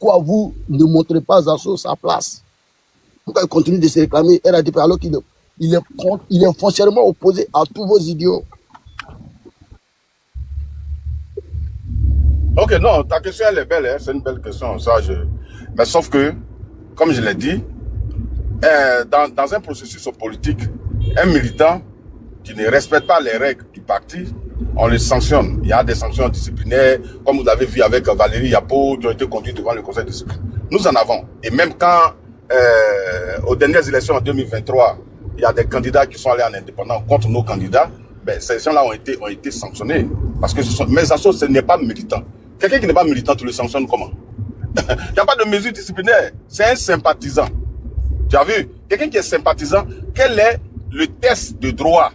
pourquoi vous ne montrez pas Zasso sa place? Pourquoi il continue de se réclamer RADP alors qu'il est foncièrement opposé à tous vos idéaux? Ok, non, ta question elle est belle, hein, c'est une belle question. Mais sauf que, comme je l'ai dit, dans un processus politique, un militant qui ne respecte pas les règles du parti, on le sanctionne. Il y a des sanctions disciplinaires, comme vous avez vu avec Valérie Yapo, qui ont été conduites devant le conseil de discipline. Nous en avons. Et même quand, aux dernières élections en 2023, il y a des candidats qui sont allés en indépendant contre nos candidats, ben, ces gens-là ont été sanctionnés. Parce que mais Zasso, ce n'est pas militant. Quelqu'un qui n'est pas militant, tu le sanctionnes comment? Il n'y a pas de mesure disciplinaire. C'est un sympathisant. Tu as vu? Quelqu'un qui est sympathisant, quel est le test de droit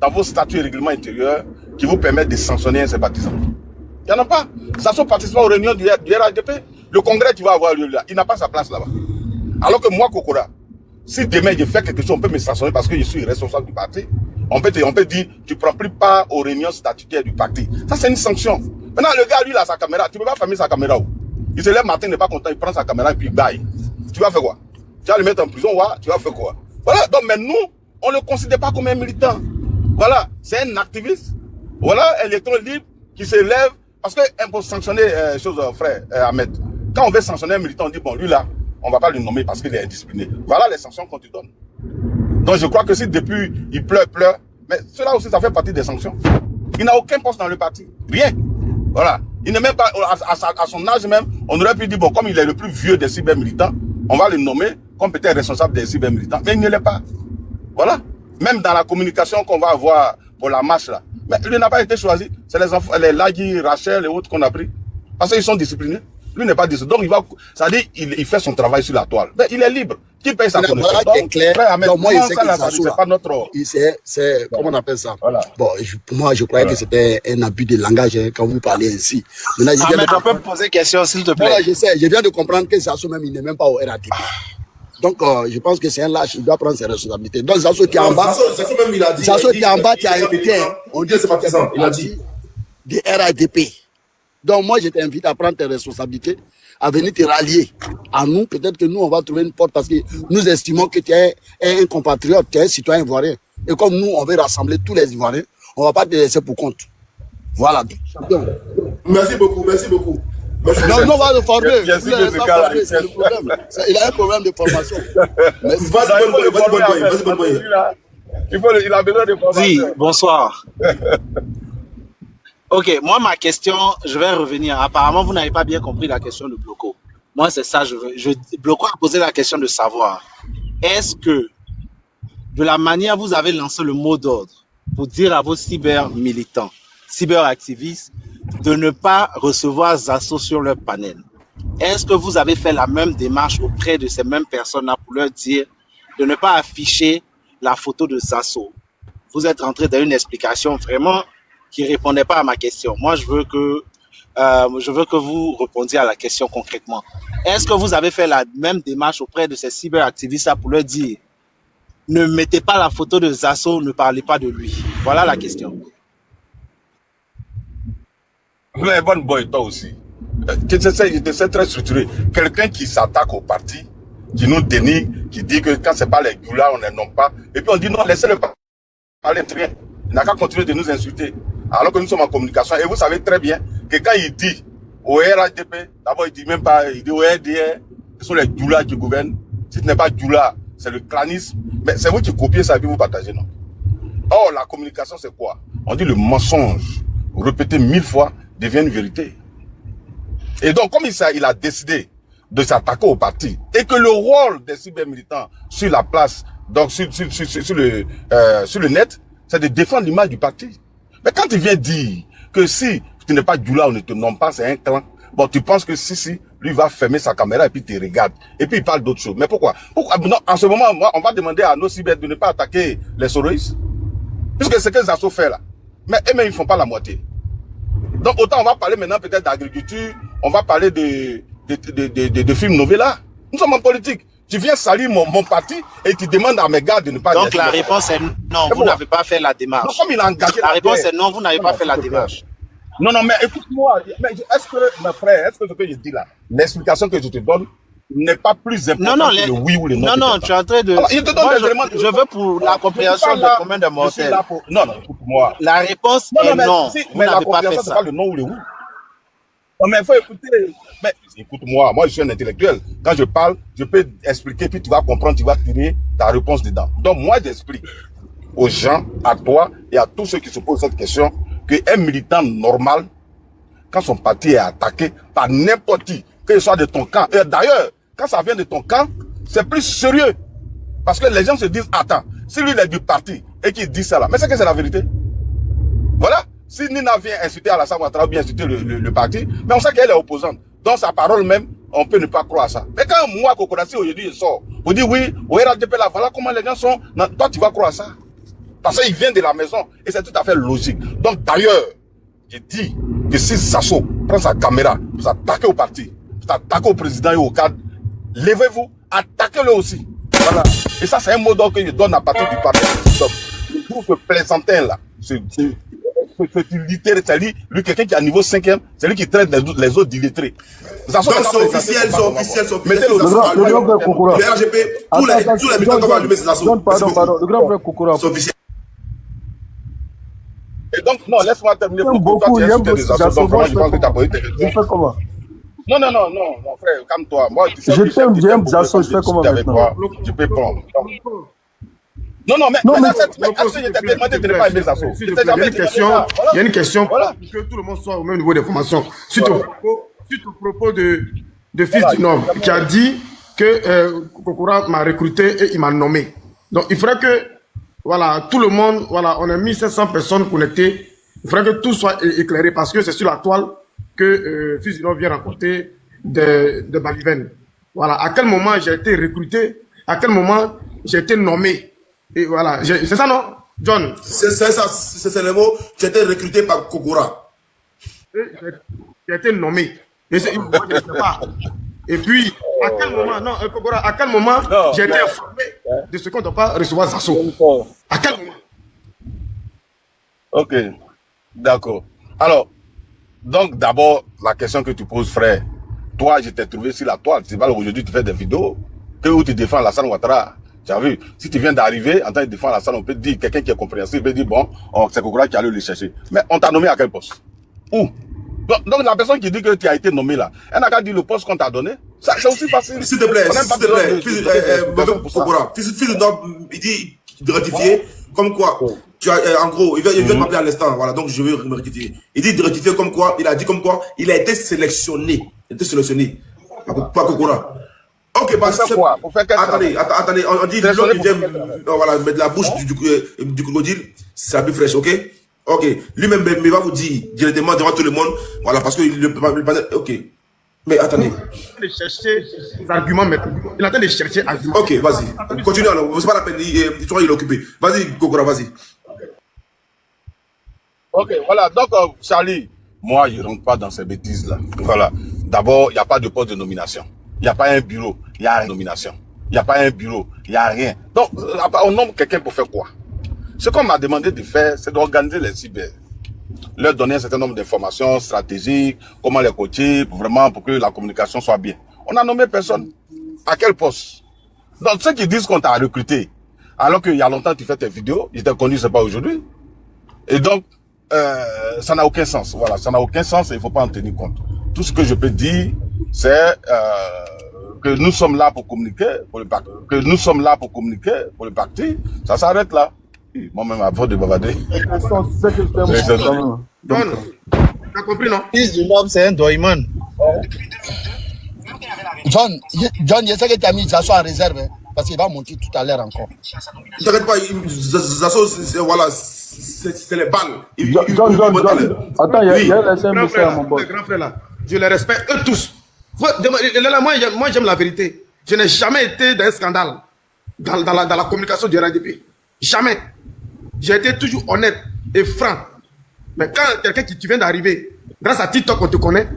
dans vos statuts et règlements intérieurs qui vous permettent de sanctionner un sympathisant? Il n'y en a pas. Zasso participe aux réunions du RADP. Le congrès qui va avoir lieu là, il n'a pas sa place là-bas. Alors que moi, Kokora, si demain je fais quelque chose, on peut me sanctionner parce que je suis responsable du parti. On peut dire, tu ne prends plus part aux réunions statutaires du parti. Ça, c'est une sanction. Maintenant, le gars, lui, il a sa caméra. Tu ne peux pas fermer sa caméra. Il se lève le matin, il n'est pas content, il prend sa caméra et puis il baille. Tu vas faire quoi? Tu vas le mettre en prison, ouais, tu vas faire quoi? Voilà, donc, mais nous, on ne le considère pas comme un militant. Voilà, c'est un activiste. Voilà, un électron libre qui se lève. Parce que, pour sanctionner, frère Ahmed, quand on veut sanctionner un militant, on dit, bon, lui là, on ne va pas le nommer parce qu'il est indiscipliné. Voilà les sanctions qu'on te donne. Donc, je crois que si depuis, il pleure, mais cela aussi, ça fait partie des sanctions. Il n'a aucun poste dans le parti. Rien. Voilà. Il n'est même pas, à son âge même, on aurait pu dire, bon, comme il est le plus vieux des cybermilitants, on va le nommer comme peut-être responsable des cybermilitants. Mais il ne l'est pas. Voilà. Même dans la communication qu'on va avoir pour la marche là. Mais lui n'a pas été choisi. C'est les enfants, les Lagui, Rachel et autres qu'on a pris. Parce qu'ils sont disciplinés. Lui n'est pas discipliné. Donc il va, ça dit, il fait son travail sur la toile. Mais il est libre. Qui paye sa connaissance? Donc, moi, je sais que ça c'est pas notre... C'est, comment on appelle ça? Voilà. Bon, pour moi, je croyais que c'était un abus de langage hein, quand vous parlez ainsi. Maintenant, mais on peut me poser une question, s'il te plaît. Voilà, je sais. Je viens de comprendre que Zasso même, il n'est même pas au RADP. Donc, je pense que c'est un lâche, il doit prendre ses responsabilités. Donc, Zasso qui est en bas, Zasso qui est en bas, qui a écouté, on dit c'est partisan, il a dit des RADP. Donc, moi, je t'invite à prendre tes responsabilités, à venir te rallier à nous. Peut-être que nous, on va trouver une porte parce que nous estimons que tu es un compatriote, tu es un citoyen ivoirien. Et comme nous, on veut rassembler tous les Ivoiriens, on ne va pas te laisser pour compte. Voilà. Donc, merci beaucoup, merci beaucoup. Non, on va le former. C'est le problème. Il a un problème de formation. Il a besoin de formation. Oui, bonsoir. Ok, moi, ma question, je vais revenir. Apparemment, vous n'avez pas bien compris la question de Bloco. Moi, c'est ça, Bloco a posé la question de savoir, est-ce que, de la manière vous avez lancé le mot d'ordre pour dire à vos cyber-militants, cyber-activistes, de ne pas recevoir Zasso sur leur panel, est-ce que vous avez fait la même démarche auprès de ces mêmes personnes-là pour leur dire de ne pas afficher la photo de Zasso? Vous êtes rentré dans une explication vraiment qui ne répondait pas à ma question. Moi, je veux que vous répondiez à la question concrètement. Est-ce que vous avez fait la même démarche auprès de ces cyberactivistes pour leur dire ne mettez pas la photo de Zasso, ne parlez pas de lui? Voilà la question. Vous êtes bonne boy, toi aussi. Tu sais très structuré. Quelqu'un qui s'attaque au parti, qui nous dénie, qui dit que quand c'est pas les Goula, on ne les nomme pas. Et puis on dit non, laissez-le parler très bien. Il n'a qu'à continuer de nous insulter. Alors que nous sommes en communication. Et vous savez très bien que quand il dit au RADP, d'abord il dit même pas, il dit au RDR, ce sont les Goula qui gouvernent. Si ce n'est pas Goula, c'est le clanisme. Mais c'est vous qui copiez ça et puis vous partagez, non? Or, la communication, c'est quoi? On dit le mensonge, répété 1000 fois, devient une vérité. Et donc, comme il a décidé de s'attaquer au parti, et que le rôle des cybermilitants sur la place, donc sur le net, c'est de défendre l'image du parti. Mais quand il vient dire que si tu n'es pas Djoula, on ne te nomme pas, c'est un clan, bon, tu penses que si, lui va fermer sa caméra et puis te regarde, et puis il parle d'autre chose. Mais pourquoi? Non, en ce moment, on va demander à nos cyber de ne pas attaquer les soroïstes, puisque c'est ce que Zasso fait là. Mais eux-mêmes, ils font pas la moitié. Donc, autant on va parler maintenant peut-être d'agriculture, on va parler de films novella. Nous sommes en politique. Tu viens salir mon parti et tu demandes à mes gars de ne pas... Donc la réponse est non, vous n'avez pas fait la démarche. Non, comme il a engagé la réponse est non, vous n'avez pas fait la démarche. Non, non, mais écoute-moi. Est-ce que, mes frères, est-ce que ce que je dis là, l'explication que je te donne n'est pas plus importante que le oui ou le non? Non, non, tu es en train de... Alors, je te donne des éléments. Je veux pour la compréhension de commun de mortels. Non, non, écoute-moi. La réponse est non. Vous Mais la n'avez pas fait compréhension, c'est ça. pas le non ou le oui. Non, mais il faut écouter. Mais écoute-moi, moi je suis un intellectuel. Quand je parle, je peux expliquer, puis tu vas comprendre, tu vas tirer ta réponse dedans. Donc moi j'explique aux gens, à toi et à tous ceux qui se posent cette question, qu'un militant normal, quand son parti est attaqué par n'importe qui, que ce soit de ton camp, et d'ailleurs, quand ça vient de ton camp, c'est plus sérieux. Parce que les gens se disent, attends, si lui il est du parti et qu'il dit ça là, mais c'est que c'est la vérité. Voilà. Si Nina vient insulter Alassane Ouattara ou bien insulter le parti, mais on sait qu'elle est opposante. Dans sa parole même, on peut ne pas croire ça. Mais quand moi, Kokonassi, aujourd'hui, je sors, on dit oui, au RADP là, voilà comment les gens sont. Non, toi, tu vas croire ça. Parce qu'il vient de la maison et c'est tout à fait logique. Donc d'ailleurs, je dis que si Sasso prend sa caméra pour s'attaquer au parti, pour s'attaquer au président et au cadre, levez-vous, attaquez-le aussi. Voilà. Et ça, c'est un mot d'ordre que je donne à partir du parti. Donc, je trouve ce plaisantin là, c'est littéraire, c'est lui quelqu'un qui est à niveau 5e, c'est lui qui traite les autres d'illettrés. Donc c'est officiel, c'est officiel. Mettez le grand frère Kokora. Le RGP, tous les militants vont allumer ces assauts. Pardon, le grand frère Kokora. C'est officiel. Et donc, non, laisse-moi terminer pour toi, tu as insulté des assauts. Donc, vraiment, je pense que tu as posé tes questions. Je fais comment? Non, mon frère, calme-toi. Moi, tu sais, je t'aime, j'aime Zasso, je fais comment maintenant? Je peux prendre. Non, mais est-ce que je t'ai demandé de ne pas aimer Zasso? Il y a une question pour que tout le monde soit au même niveau d'information. Suite au propos de Fils du Nord, qui a dit que Kokora m'a recruté et il m'a nommé. Donc, il faudrait que, voilà, tout le monde, voilà, on a mis 700 personnes connectées. Il faudrait que tout soit éclairé parce que c'est sur la toile que Fils du Nord vient raconter de Baliven. Voilà, à quel moment j'ai été recruté, à quel moment j'ai été nommé. Et voilà, c'est ça, non, John? C'est ça, c'est le mot. Tu as été recruté par Kokora. J'ai été nommé. Et moi, je ne sais pas. Et puis, à quel moment, non, Kokora, à quel moment j'ai été informé de ce qu'on ne doit pas recevoir Zasso? À quel moment? Ok, d'accord. Alors, donc d'abord, la question que tu poses, frère, toi, je t'ai trouvé sur la toile. C'est pas aujourd'hui tu fais des vidéos où tu défends Alassane Ouattara. Tu as vu, si tu viens d'arriver, en tant que défendre Alassane, on peut te dire, quelqu'un qui est compréhensible, peut dire, bon, c'est Kokora qui a allé le chercher. Mais on t'a nommé à quel poste? Où? Donc la personne qui dit que tu as été nommé là, elle n'a qu'à dire le poste qu'on t'a donné. C'est aussi facile. S'il te plaît, Fils du Nord, il dit de rectifier, comme quoi, tu as, en gros, il vient de m'appeler à l'instant, voilà, donc je vais me rectifier. Il dit de rectifier comme quoi, il a dit comme quoi, il a été sélectionné. Il a été sélectionné. Pas Kokora. Ok, bah c'est quoi? Attendez, on dit l'homme qui vient voilà, mettre la bouche du crocodile, c'est la plus fraîche, ok? Ok, lui-même il va vous dire directement devant tout le monde, voilà, parce que ok. Mais attendez. Il est en train de chercher des arguments maintenant. Il est en train de chercher arguments. Ok, vas-y. Continue alors, c'est pas la peine, il est occupé. Vas-y, Kokora, vas-y. Ok, voilà, donc Charlie, moi je ne rentre pas dans ces bêtises-là. Voilà. D'abord, il n'y a pas de poste de nomination. Il n'y a pas un bureau, il n'y a rien de nomination. Il n'y a pas un bureau, il n'y a rien. Donc, on nomme quelqu'un pour faire quoi? Ce qu'on m'a demandé de faire, c'est d'organiser les cyber. Leur donner un certain nombre d'informations stratégiques, comment les coacher, vraiment pour que la communication soit bien. On n'a nommé personne. À quel poste? Donc, ceux qui disent qu'on t'a recruté, alors qu'il y a longtemps tu fais tes vidéos, ils t'ont connu, c'est pas aujourd'hui. Et donc, ça n'a aucun sens. Voilà, ça n'a aucun sens et il ne faut pas en tenir compte. Tout ce que je peux dire, c'est que nous sommes là pour communiquer pour le parti. Que nous sommes là pour communiquer pour le parti. Ça s'arrête là. Moi-même, avant de bavarder. John, t'as compris, non? Fils du Nord, c'est un doyman. John, je sais que tu as mis Zasso en réserve, hein, parce qu'il va monter tout à l'heure encore. T'inquiète pas, Zasso, voilà, c'est les balles. John. Attends, il y a laissé un message à mon boss. Les grands frères là, je les respecte, eux tous. Moi, j'aime la vérité. Je n'ai jamais été dans un scandale dans la communication du RADP. Jamais. J'ai été toujours honnête et franc. Mais quand quelqu'un qui vient d'arriver, grâce à TikTok, on te connaît,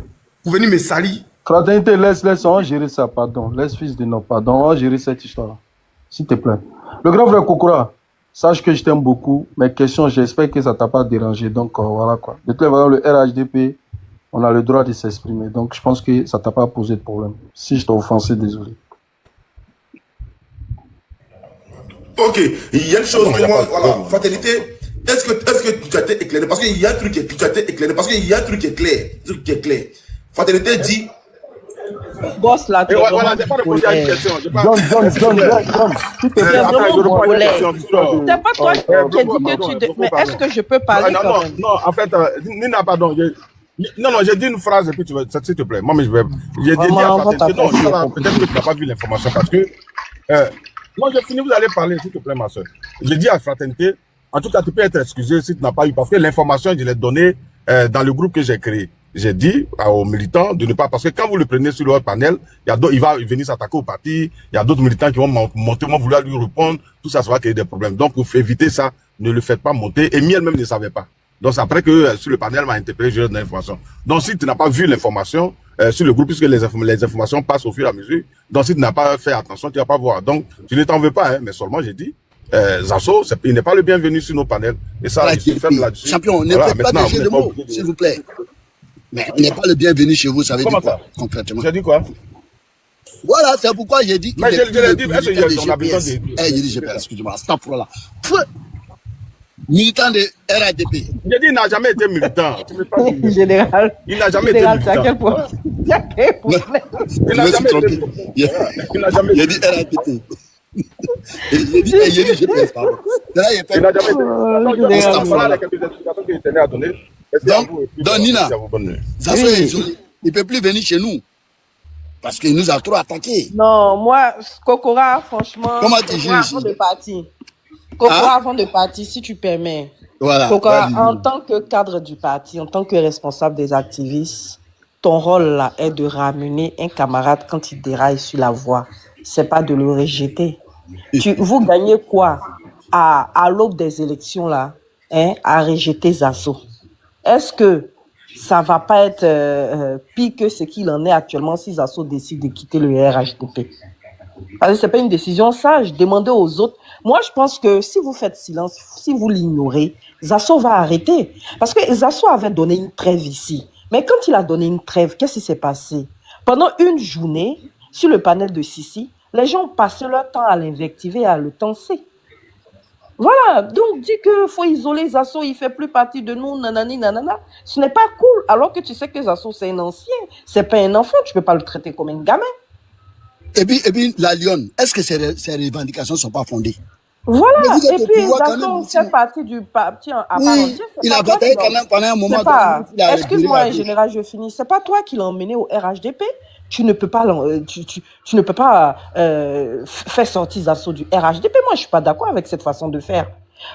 pour venir me salir. Fraternité, laisse, on va gérer ça, pardon. Laisse Fils de Nord, pardon, on va gérer cette histoire-là. S'il te plaît. Le grand frère Kokora, sache que je t'aime beaucoup. Mes questions, j'espère que ça t'a pas dérangé. Donc, voilà quoi. De toute façon, le RHDP, on a le droit de s'exprimer. Donc, je pense que ça t'a pas posé de problème. Si je t'ai offensé, désolé. Ok, il y a une chose que moi, voilà, fatalité, est-ce que tu as été éclairé? Parce qu'il y a un truc qui tu as été éclairé, parce qu'il y a un truc qui est clair, Fatalité dit... Boss là, tu voilà, j'ai pas répondu à une question. John, s'il te plaît, c'est pas toi qui as dit que tu... Mais est-ce que je peux parler quand même? Non, en fait, Nina, pardon, non, j'ai dit une phrase et puis tu vas, s'il te plaît. Moi, mais je vais... J'ai dit à Fatalité, non, peut-être que tu n'as pas vu l'information parce que... non, j'ai fini, vous allez parler, s'il te plaît, ma soeur. J'ai dit à Fraternité, en tout cas, tu peux être excusé si tu n'as pas eu, parce que l'information, je l'ai donnée dans le groupe que j'ai créé. J'ai dit aux militants de ne pas, parce que quand vous le prenez sur leur panel, il va venir s'attaquer au parti, il y a d'autres militants qui vont monter, vont vouloir lui répondre, tout ça, ça va créer des problèmes. Donc, pour éviter ça, ne le faites pas monter, et Miel même ne savait pas. Donc, c'est après que sur le panel m'a interpellé, j'ai donné l'information. Donc, si tu n'as pas vu l'information sur le groupe, puisque les informations passent au fur et à mesure, donc si tu n'as pas fait attention, tu vas pas voir. Donc, je ne t'en veux pas, hein, mais seulement j'ai dit, Zasso, il n'est pas le bienvenu sur nos panels. Et ça, je suis ferme là-dessus. Champion, ne faites pas de jeu de mots, s'il vous plaît. Mais il n'est pas le bienvenu chez vous, ça veut dire quoi, concrètement? J'ai dit quoi? Voilà, c'est pourquoi j'ai dit qu'il mais est je l'ai dit, est-ce qu'on a besoin de... j'ai dit GPS, excusez-moi, stop là. Militant de RADP. J'ai dit, il n'a jamais été militant. Général. Il n'a jamais été militant. À quel point? Il n'a jamais été militant. Il a dit RADP. Il a dit GPS, pardon. Là, il n'a jamais été. Voilà les quelques explications que je tenais à donner. Donc, Nina, Zasso est isolé. Il ne peut plus venir chez nous. Parce qu'il nous a trop attaqués. Non, moi, Kokora, franchement, comment tu juges avant de partir, Kokora, avant de partir, si tu permets, voilà, Kokora, en tant que cadre du parti, en tant que responsable des activistes, ton rôle là est de ramener un camarade quand il déraille sur la voie. C'est pas de le rejeter. Vous gagnez quoi à l'aube des élections là, hein, à rejeter Zasso? Est-ce que ça va pas être pire que ce qu'il en est actuellement si Zasso décide de quitter le RHDP? Parce que c'est pas une décision sage. Demandez aux autres. Moi, je pense que si vous faites silence, si vous l'ignorez, Zasso va arrêter. Parce que Zasso avait donné une trêve ici. Mais quand il a donné une trêve, qu'est-ce qui s'est passé? Pendant une journée, sur le panel de Sissi, les gens ont passé leur temps à l'invectiver et à le tenser. Voilà, donc dis qu'il faut isoler Zasso, il ne fait plus partie de nous, nanani, nanana. Ce n'est pas cool, alors que tu sais que Zasso, c'est un ancien, c'est pas un enfant, tu ne peux pas le traiter comme un gamin. Et puis la Lyon, est-ce que ces revendications ne sont pas fondées? Voilà, et puis Zasso fait partie du parti à part entière. Il a bataillé quand même pendant un moment. Excuse-moi, général, je finis. C'est pas toi qui l'as emmené au RHDP. Tu ne peux pas, tu ne peux pas faire sortir Zasso du RHDP. Moi, je suis pas d'accord avec cette façon de faire.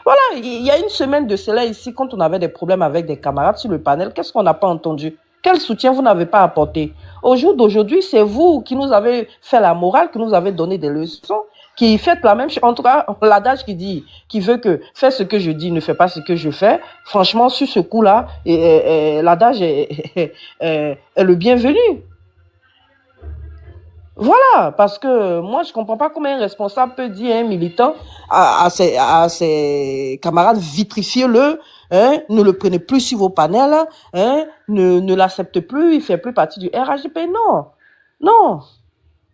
Voilà, il y a une semaine de cela ici, quand on avait des problèmes avec des camarades sur le panel, qu'est-ce qu'on n'a pas entendu? Quel soutien vous n'avez pas apporté? Au jour d'aujourd'hui, c'est vous qui nous avez fait la morale, qui nous avez donné des leçons, qui faites la même chose. En tout cas, l'adage qui veut que fais ce que je dis, ne fais pas ce que je fais. Franchement, sur ce coup-là, l'adage est le bienvenu. Voilà, parce que moi, je comprends pas comment un responsable peut dire à un militant, à ses camarades, vitrifiez-le, hein, ne le prenez plus sur vos panels, hein, ne l'acceptez plus, il fait plus partie du RHDP. Non, non.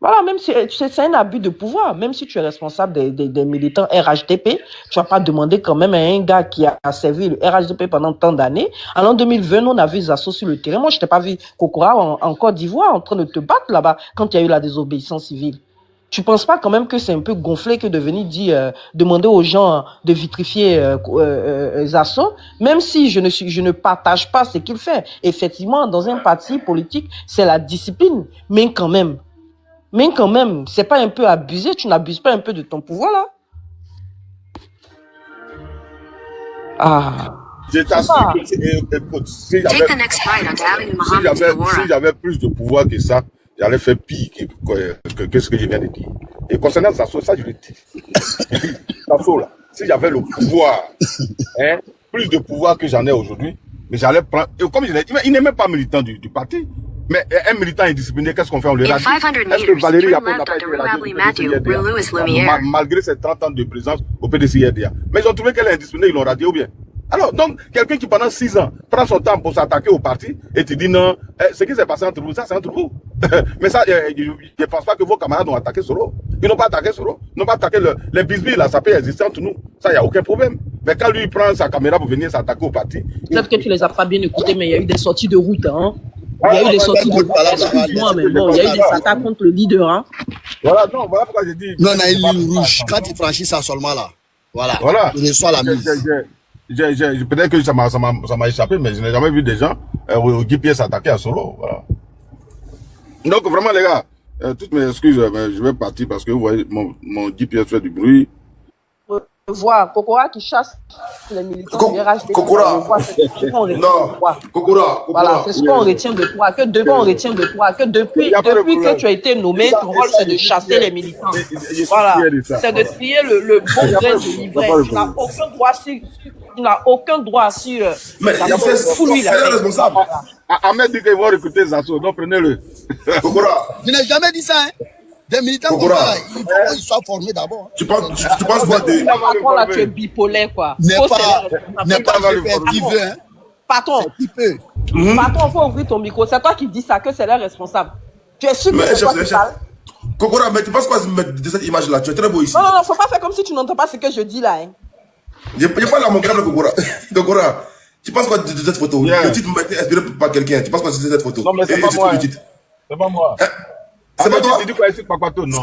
Voilà, même si c'est un abus de pouvoir, même si tu es responsable des militants RHDP, tu vas pas demander quand même à un gars qui a servi le RHDP pendant tant d'années. En l'an 2020, on a vu Zasso sur le terrain. Moi, je t'ai pas vu Kokora en Côte d'Ivoire en train de te battre là-bas quand il y a eu la désobéissance civile. Tu penses pas quand même que c'est un peu gonflé que de venir dire, demander aux gens de vitrifier Zasso, même si je ne partage pas ce qu'il fait. Effectivement, dans un parti politique, c'est la discipline, mais quand même, c'est pas un peu abusé? Tu n'abuses pas un peu de ton pouvoir, là? Ah. Je t'assure que, écoute, si j'avais plus de pouvoir que ça, j'allais faire pire que ce que je viens de dire. Et concernant Zasso, ça je le dis. Zasso, là, si j'avais le pouvoir, hein, plus de pouvoir que j'en ai aujourd'hui, mais j'allais prendre, et comme je l'ai dit, il n'est même pas militant du parti. Mais un militant indiscipliné, qu'est-ce qu'on fait? On le In radie. 500 Est-ce que meters, Valérie turn Yacob n'a left pas onto été Rue radiée Abbey au Matthew, PDCIRDA? rue Louis Lumière. Malgré ses 30 ans de présence au PDCIRDA. Mais ils ont trouvé qu'elle est indisciplinée, ils l'ont radiée ou bien? Alors, donc, quelqu'un qui pendant 6 ans prend son temps pour s'attaquer au parti et te dit non, ce qui s'est passé entre vous, ça c'est entre vous. Mais ça, je ne pense pas que vos camarades ont attaqué Soro. Ils n'ont pas attaqué Soro. Ils n'ont pas attaqué les bisbilles, là, ça peut exister entre nous. Ça, il n'y a aucun problème. Mais quand lui, il prend sa caméra pour venir s'attaquer au parti. Peut-être que tu les as pas bien écoutés, mais il y a eu des sorties de route. Hein. Il y a eu des sorties de route. Excuse-moi, mais bon, il y a eu des attaques contre le leader. Hein. Voilà, non, voilà pourquoi j'ai dit. Non, on a une ligne rouge. Quand il franchit ça seulement là. Voilà. Il reçoit la mise. Peut-être que ça m'a échappé, mais je n'ai jamais vu des gens au Guy-Pierre s'attaquer à Solo. Voilà. Donc, vraiment, les gars, toutes mes excuses, mais je vais partir parce que vous voyez, mon Guy-Pierre fait du bruit. Voir Kokora qui chasse les militants du RHDP. Kokora. Non, Kokora. Voilà, c'est ce qu'on retient de toi. Que depuis que tu as été nommé, ton rôle c'est de chasser les militants. Voilà, c'est de trier le bon grain de l'ivraie. Tu n'as aucun droit sur. Mais c'est le responsable. Ahmed dit qu'ils vont recruter Zasso, donc prenez-le. Kokora. Je n'ai jamais dit ça, hein. Des militants comme ça, il faut qu'ils soient formés d'abord. Tu penses quoi de... Patron, là, tu es bipolaire, quoi. N'est pas le faire qui veut, hein. Patron, Qui peut. Patron, il faut ouvrir ton micro. C'est toi qui dis ça, que c'est leur responsable. Tu es sûr que c'est toi qui parles? Kokora, mais tu penses quoi de cette image-là? Tu es très beau ici. Non, faut pas faire comme si tu n'entends pas ce que je dis là, hein. Je parle à mon câble, Kokora. Kokora, tu penses quoi de cette photo? Le titre m'a été inspiré par quelqu'un. Tu penses quoi de cette photo? Non, mais c'est pas moi. C'est pas moi. C'est pas toi? Tu dis quoi ici, Papato? Non.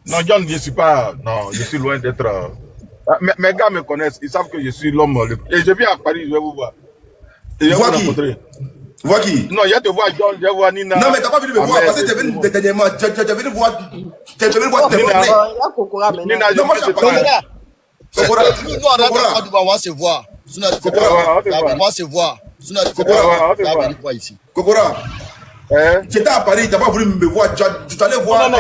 Non, John, je suis pas. Non, je suis loin d'être. Mes gars me connaissent, ils savent que je suis l'homme. Et je viens à Paris, je vais vous voir. Et je vais vous rencontrer. Vois qui? Non, je te vois John, je vois Nina. Non, mais t'as pas venu me voir parce que t'es venu dernièrement. Tu es venu voir. Tu es venu voir tes Nina, non, moi, je suis pas. Kokora, nous, on va se voir. On va se voir. On va ici. Kokora. Tu étais à Paris, tu n'as pas voulu me voir, tu allais voir,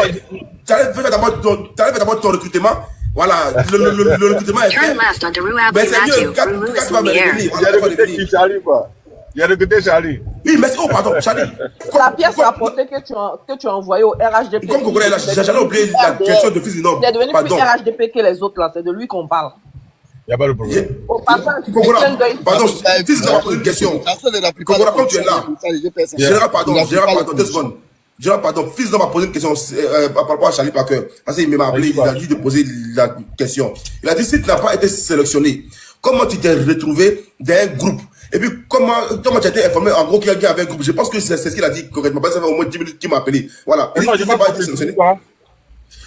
tu allais faire d'abord ton recrutement. Voilà, le recrutement est fait. Mais c'est mieux, quand tu vas me revenir. Il y a recruté Charlie, quoi. Il y a recruté Charlie. Oui, mais oh, pardon, Charlie. La pièce rapportée que tu as envoyée au RHDP. Comme Kokora, j'allais oublier la question de fils du Nord. Il est devenu plus RHDP que les autres là, c'est de lui qu'on parle. Il n'y a pas de problème. Pardon, fils du Nord, une question. Kokora, comme tu es là, Gérard, pardon, 2 secondes. Gérard, pardon, fils de m'a posé une question par rapport à Charlie Parker. Parce qu'il m'a appelé, il a dit de poser la question. Il a dit, si tu n'as pas été sélectionné, comment tu t'es retrouvé dans un groupe? Et puis, comment tu as été informé, en gros, qu'il y avait un groupe? Je pense que c'est ce qu'il a dit correctement. Parce que ça fait au moins 10 minutes qu'il m'a appelé. Voilà. Il n'a pas été sélectionné.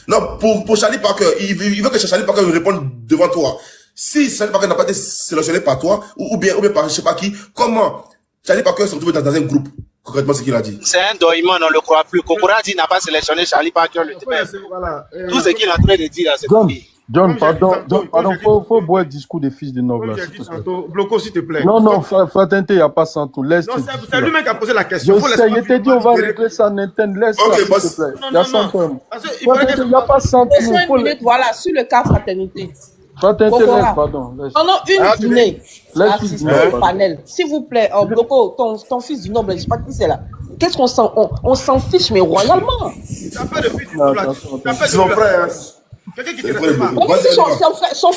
Non, pour Charlie Parker, il veut que Charlie Parker réponde devant toi. Si Charlie Parker n'a pas été sélectionné par toi, ou bien par je sais pas qui, comment Charlie Parker se retrouve dans un groupe? Concrètement, ce qu'il a dit. C'est un document, on ne le croit plus. Kokora dit n'a pas sélectionné Charlie Parker. Tout ce qu'il est en train de dire là, c'est John, pardon, faut boire le discours des fils du Nord. Bloco, s'il te plaît. Non, Fraternité, il n'y a pas sans tout. Laisse. Non, c'est lui-même qui a posé la question. Je t'ai dit, on va régler ça en interne. Laisse ça, s'il te plaît. Il n'y a pas sans tout. Voilà, sur le cas Fraternité. Fraternité, pardon. Pendant une journée, assisté au panel. S'il vous plaît, Bloco, ton fils du noble, je ne sais pas qui c'est là. Qu'est-ce qu'on s'en... On s'en fiche, mais royalement. Tu n'as pas de fils. Tu n'as pas de son frère. Quelqu'un qui te respecte pas. Son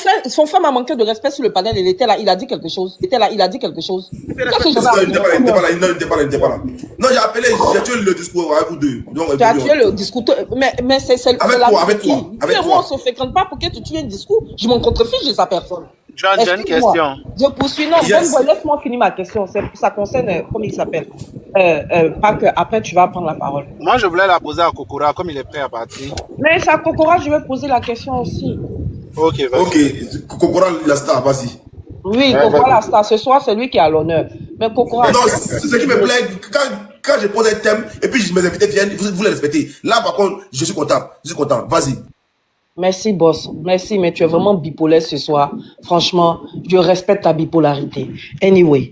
frère m'a manqué de respect sur le panel. Il était là, il a dit quelque chose. Il était là, il a dit quelque chose. Il n'était pas là. Non, j'ai appelé, j'ai tué le discours avec vous deux. Tu as tué le discours. Mais c'est avec toi. Moi, on ne se fréquente pas pour que tu tues un discours. Je m'en contrefiche de sa personne. John, j'ai une question. Je poursuis. Non, laisse-moi finir ma question. Ça concerne, comment il s'appelle. Pas que après tu vas prendre la parole. Moi, je voulais la poser à Kokora, comme il est prêt à partir. Mais c'est à Kokora, je vais poser la question aussi. Ok, vas-y. Ok, Kokora, la star, vas-y. Oui, Kokora, la star. Ce soir, c'est lui qui a l'honneur. Mais Kokora. Non, c'est ce qui me plaît. Quand je pose un thème et puis mes invités viennent, vous les respectez. Là, par contre, je suis content. Vas-y. Merci, boss. Merci, mais tu es vraiment bipolaire ce soir. Franchement, je respecte ta bipolarité. Anyway.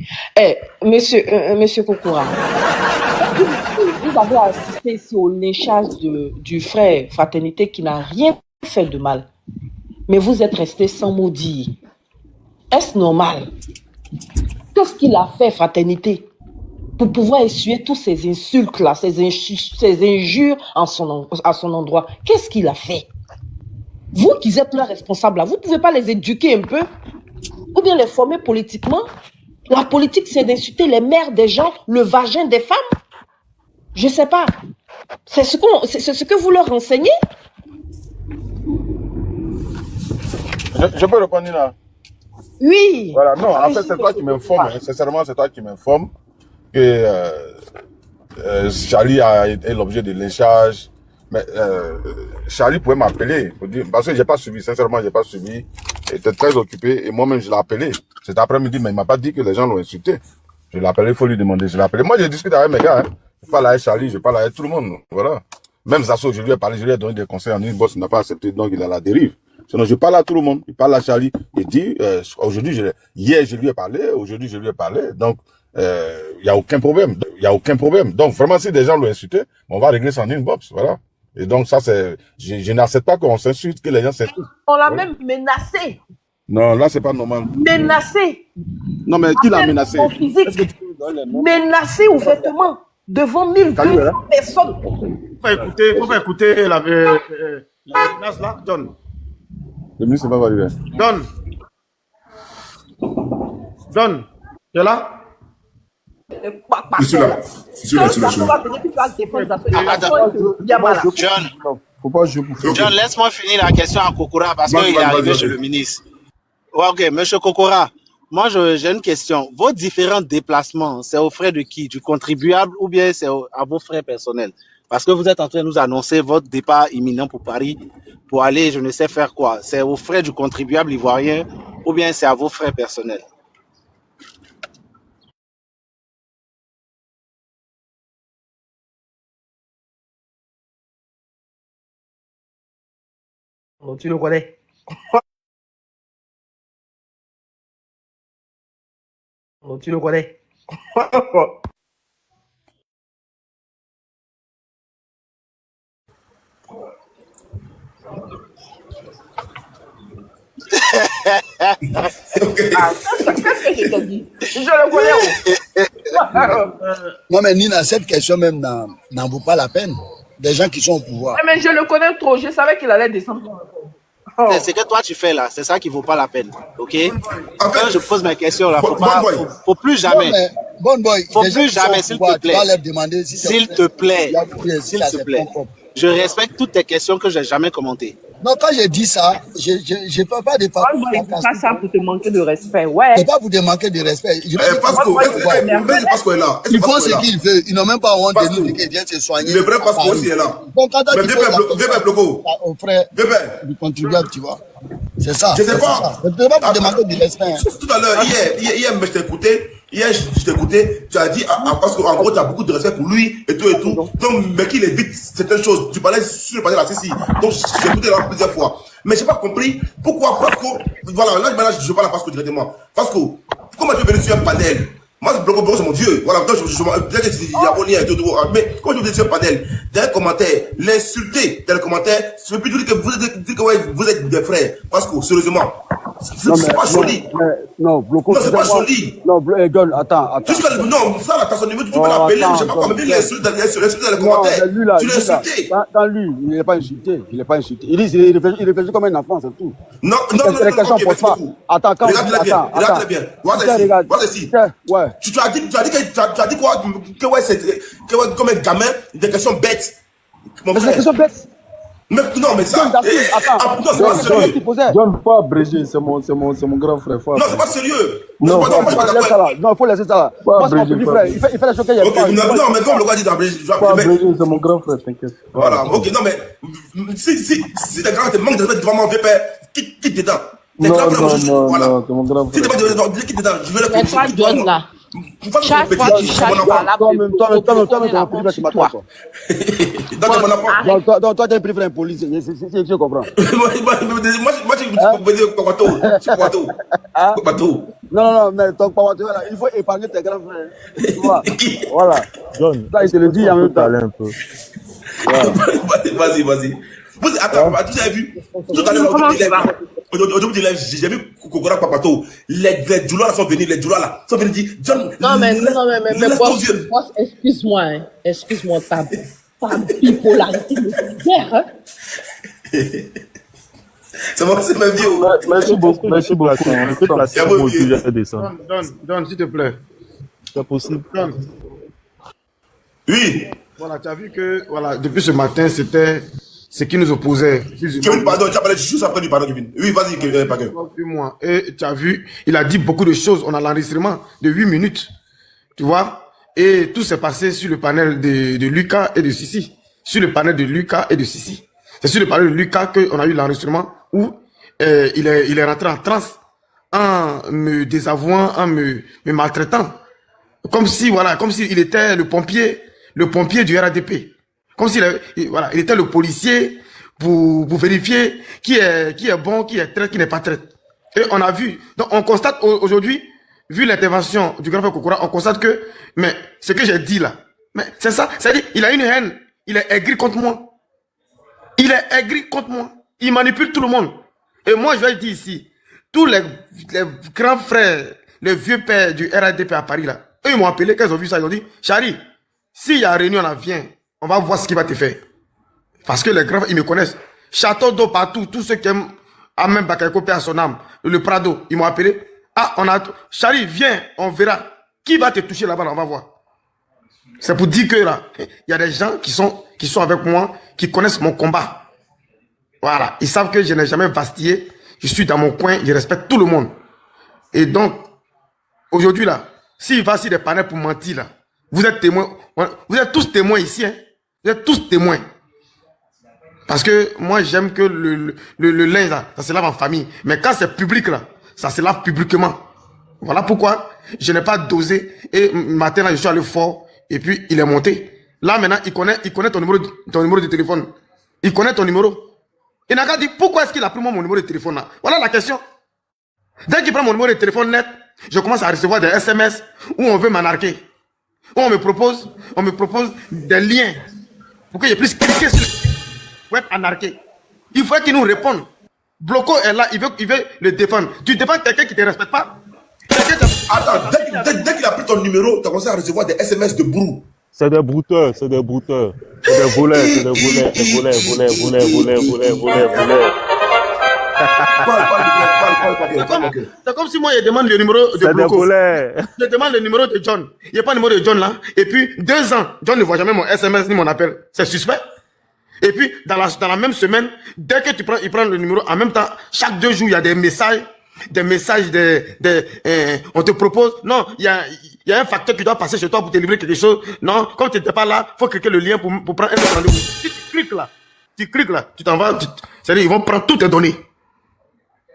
Monsieur Kokora, vous avez assisté ici au lynchage du frère Fraternité qui n'a rien fait de mal. Mais vous êtes resté sans mot dire. Est-ce normal? Qu'est-ce qu'il a fait, Fraternité? pour pouvoir essuyer tous ces insultes-là, ces injures à son endroit. Qu'est-ce qu'il a fait? Vous qui êtes là responsable, là, vous ne pouvez pas les éduquer un peu? Ou bien les former politiquement? La politique, c'est d'insulter les mères des gens, le vagin des femmes? Je ne sais pas. C'est ce que vous leur enseignez? Je peux répondre, Nina? Oui. Voilà, non, en fait, c'est toi qui m'informe. Sincèrement, c'est toi qui m'informe que Charlie a été l'objet de lynchage. Mais Charlie pouvait m'appeler, parce que j'ai pas suivi, sincèrement, j'ai pas suivi. Il était très occupé et moi-même, je l'ai appelé. Cet après-midi, mais il m'a pas dit que les gens l'ont insulté. Je l'ai appelé, il faut lui demander. Je l'ai appelé. Moi, j'ai discuté avec mes gars. Hein. Je parle avec Charlie, je parle avec tout le monde. Voilà. Même Zasso, je lui ai parlé, je lui ai donné des conseils en inbox, il n'a pas accepté, donc il est à la dérive. Sinon, je parle à tout le monde. Il parle à Charlie. Il dit, aujourd'hui, hier, je lui ai parlé, aujourd'hui, je lui ai parlé. Donc, il y a aucun problème. Il y a aucun problème. Donc, vraiment, si des gens l'ont insulté, on va régler ça en inbox. Voilà. Et donc, ça, c'est, je n'accepte pas qu'on s'insulte, que les gens s'insultent. On l'a Voilà. même menacé. Non, là, c'est pas normal. Menacé. Non, mais qui l'a menacé? Son physique. Est-ce que tu peux me donner les noms? Menacé ouvertement devant 1200 personnes. Faut pas écouter la menace là. John. Le ministre n'est pas arrivé. John. Tu es là? Je suis là. Je suis là. John, Faut pas jouer pour John, laisse-moi finir la question à Kokora parce qu'il est arrivé chez le ministre. Ouais, ok, monsieur Kokora, moi j'ai une question. Vos différents déplacements, c'est aux frais de qui? Du contribuable ou bien c'est à vos frais personnels? Parce que vous êtes en train de nous annoncer votre départ imminent pour Paris, pour aller, je ne sais faire quoi. C'est aux frais du contribuable ivoirien ou bien c'est à vos frais personnels? Oh, tu le connais. Oh, tu le connais. Qu'est-ce que je te dis? Je le connais. Non, mais Nina, cette question même n'en vaut pas la peine. Des gens qui sont au pouvoir. Mais je le connais trop. Je savais qu'il allait descendre. Oh. C'est ce que toi tu fais là, c'est ça qui vaut pas la peine, ok? Quand je pose ma question là, faut plus jamais. Bon boy, Faut plus jamais, s'il te plaît. Tu vas leur demander si S'il te plaît, s'il te plaît. Je respecte toutes tes questions que j'ai jamais commentées. Non, quand je dis ça, je ne peux pas dépasser. C'est pas ça pour te manquer de respect, ouais. C'est pas pour te manquer de respect. Pasco est là. Il faut ce qu'il veut. Ils n'ont même pas honte de nous dire qu'il vient se soigner. Le vrai Pasco aussi est là. Donc, quand Mais Bébé Bloco. aux frais du contribuable, tu vois. C'est ça. Je sais pas. Je ne peux pas vous demander du respect. Tout à l'heure, hier, je t'ai écouté. Hier, je t'ai écouté. Tu as dit, parce qu'en gros, tu as beaucoup de respect pour lui et tout et tout. Donc, mais qu'il évite certaines choses. Tu parlais sur le panel là, si. Donc, j'ai écouté là plusieurs fois. Mais j'ai pas compris pourquoi Pasco. Voilà, là, maintenant, je parle à Pasco directement. Pasco, comment tu es venu sur un panel? Moi, Bloco, c'est mon Dieu. Voilà, donc, il y a Olien et tout. Mais comment tu es venu sur un panel? Dans un commentaire, l'insulter dans le commentaire, je peux plus dire que vous êtes des frères. Pasco, sérieusement. C'est pas joli. Non, Bloco. Non, c'est pas joli. Non, John, attends. Non, ça, la personne, tu peux l'appeler, mais je sais pas comment, mais l'insulte dans les commentaires. Tu l'as insulté. Dans lui, il n'est pas insulté. Il n'est pas insulté. Il dit, il réfléchit comme un enfant, c'est tout. Non, les questions ne posent pas. Attends, quand regarde-le bien, regarde-le bien. Voilà ici. Ouais. Tu as dit quoi? Que ouais, c'est comme un gamin, des questions bêtes. Mais c'est des questions bêtes. Mais non, mais ça. Non, c'est pas sérieux. John, faut abréger, c'est mon grand frère. Non, c'est pas sérieux. Non, il faut laisser ça là. Moi, c'est mon petit frère. Il fait la chose qu'il y a pas. Non, mais comme le gars dit d'abréger. C'est mon grand frère, t'inquiète. Voilà, ok, non, mais si ta grand te manque de respect devant mon vieux père, quitte dedans. Non, c'est mon grand frère. Si tu vas quitte dedans, je vais le Mais toi, John, là. Chaque fois que tu cherches par là, Toi-même, tu m'attends quoi. Donc, toi, tu es un préféré police. Je comprends. Moi, je peux dire Papato. Non, mais ton papa, il faut épargner tes grands frères. Tu vois. Voilà. John, ça, il te le dit en même temps. Un peu. Vas-y. Attends, tu as vu? Tout à l'heure, Aujourd'hui, j'ai vu Kokora Papato. Les Djoula là sont venus, sont venus dire John. Non, mais boss, excuse-moi, hein. Excuse-moi, ta bipolarité me sidère, hein. C'est bon, c'est ma vie. Merci beaucoup. On peut placer un mot sujet à descendre. Donne, s'il te plaît. C'est possible. Donne. Oui. Voilà, tu as vu que voilà, depuis ce matin, c'était ce qui nous opposait. Kevin, pardon, tu as parlé juste après du pardon, Kevin. Oui, vas-y, Kevin, pas que. Et tu as vu, il a dit beaucoup de choses. On a l'enregistrement de 8 minutes. Tu vois? Et tout s'est passé sur le panel de Lucas et de Sissi. Sur le panel de Lucas et de Sissi. C'est sur le panel de Lucas qu'on a eu l'enregistrement où il est rentré en transe en me désavouant, en me maltraitant. Comme si, voilà, comme s'il était le pompier du RADP. Comme s'il voilà, il était le policier pour vérifier qui est bon, qui est traite, qui n'est pas traite. Et on a vu, donc on constate aujourd'hui, vu l'intervention du grand frère Kokora, on constate que, mais ce que j'ai dit là, mais c'est ça, c'est-à-dire, il a une haine, il est aigri contre moi. Il est aigri contre moi. Il manipule tout le monde. Et moi, je vais dire ici, tous les grands frères, les vieux pères du RADP à Paris là, eux, ils m'ont appelé, quand ils ont vu ça, ils ont dit, Chari, s'il y a réunion là, viens, on va voir ce qu'il va te faire. Parce que les grands, ils me connaissent. Château d'eau partout, tous ceux qui aiment Amen Bakayoko, paix à son âme, le Prado, ils m'ont appelé. Ah, Chari, viens, on verra. Qui va te toucher là-bas, on va voir. C'est pour dire que là, il y a des gens qui sont avec moi, qui connaissent mon combat. Voilà. Ils savent que je n'ai jamais vastillé. Je suis dans mon coin, je respecte tout le monde. Et donc, aujourd'hui là, s'il va sur des panels pour mentir là, vous êtes témoins. Vous êtes tous témoins ici, hein. Vous êtes tous témoins. Parce que moi, j'aime que le linge là, ça se lave en famille. Mais quand c'est public là, ça se lave publiquement. Voilà pourquoi je n'ai pas dosé. Et matin là, je suis allé fort. Et puis, il est monté. Là, maintenant, il connaît ton numéro de téléphone. Il connaît ton numéro. Il n'a qu'à dire pourquoi est-ce qu'il a pris mon numéro de téléphone là. Voilà la question. Dès qu'il prend mon numéro de téléphone net, je commence à recevoir des SMS où on veut m'anarquer. Où on me propose des liens pour que je puisse cliquer sur pour être anarqué. Il faut qu'il nous réponde. Bloco est là, il veut le défendre. Tu défends quelqu'un qui ne te respecte pas. Attends, dès qu'il a pris ton numéro, tu as commencé à recevoir des SMS de brou. C'est des brouteurs. C'est des voleurs. C'est comme si moi je demande le numéro de Bloco. Je demande le numéro de John. Il n'y a pas le numéro de John là. Et puis 2 ans, John ne voit jamais mon SMS ni mon appel. C'est suspect. Et puis dans la même semaine, dès que il prend le numéro, en même temps, chaque 2 jours, il y a des messages, on te propose. Non, il y a un facteur qui doit passer chez toi pour te livrer quelque chose. Non, comme tu n'étais pas là, il faut cliquer le lien pour prendre un autre rendez-vous. Si tu cliques là, tu t'en vas. C'est-à-dire, ils vont prendre toutes tes données.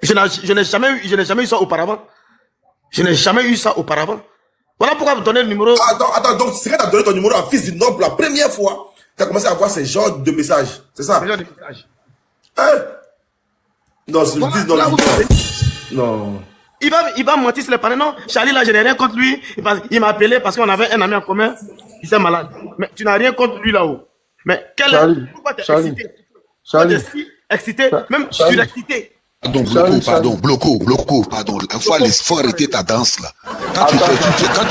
Je n'ai jamais eu ça auparavant. Voilà pourquoi vous donnez le numéro. Attends, donc c'est quand tu as donné ton numéro à Fils du Noble la première fois, tu as commencé à avoir ces genres de messages. C'est ça? Ce genre de messages. Hein? Non, c'est le Fils non. Il va mentir sur les panneaux. Non, Charlie là, je n'ai rien contre lui. Il m'a appelé parce qu'on avait un ami en commun qui s'est malade. Mais tu n'as rien contre lui là-haut. Mais pourquoi tu es excité? Même surexcité. Bloco, pardon. Il faut arrêter ta danse là. Quand tu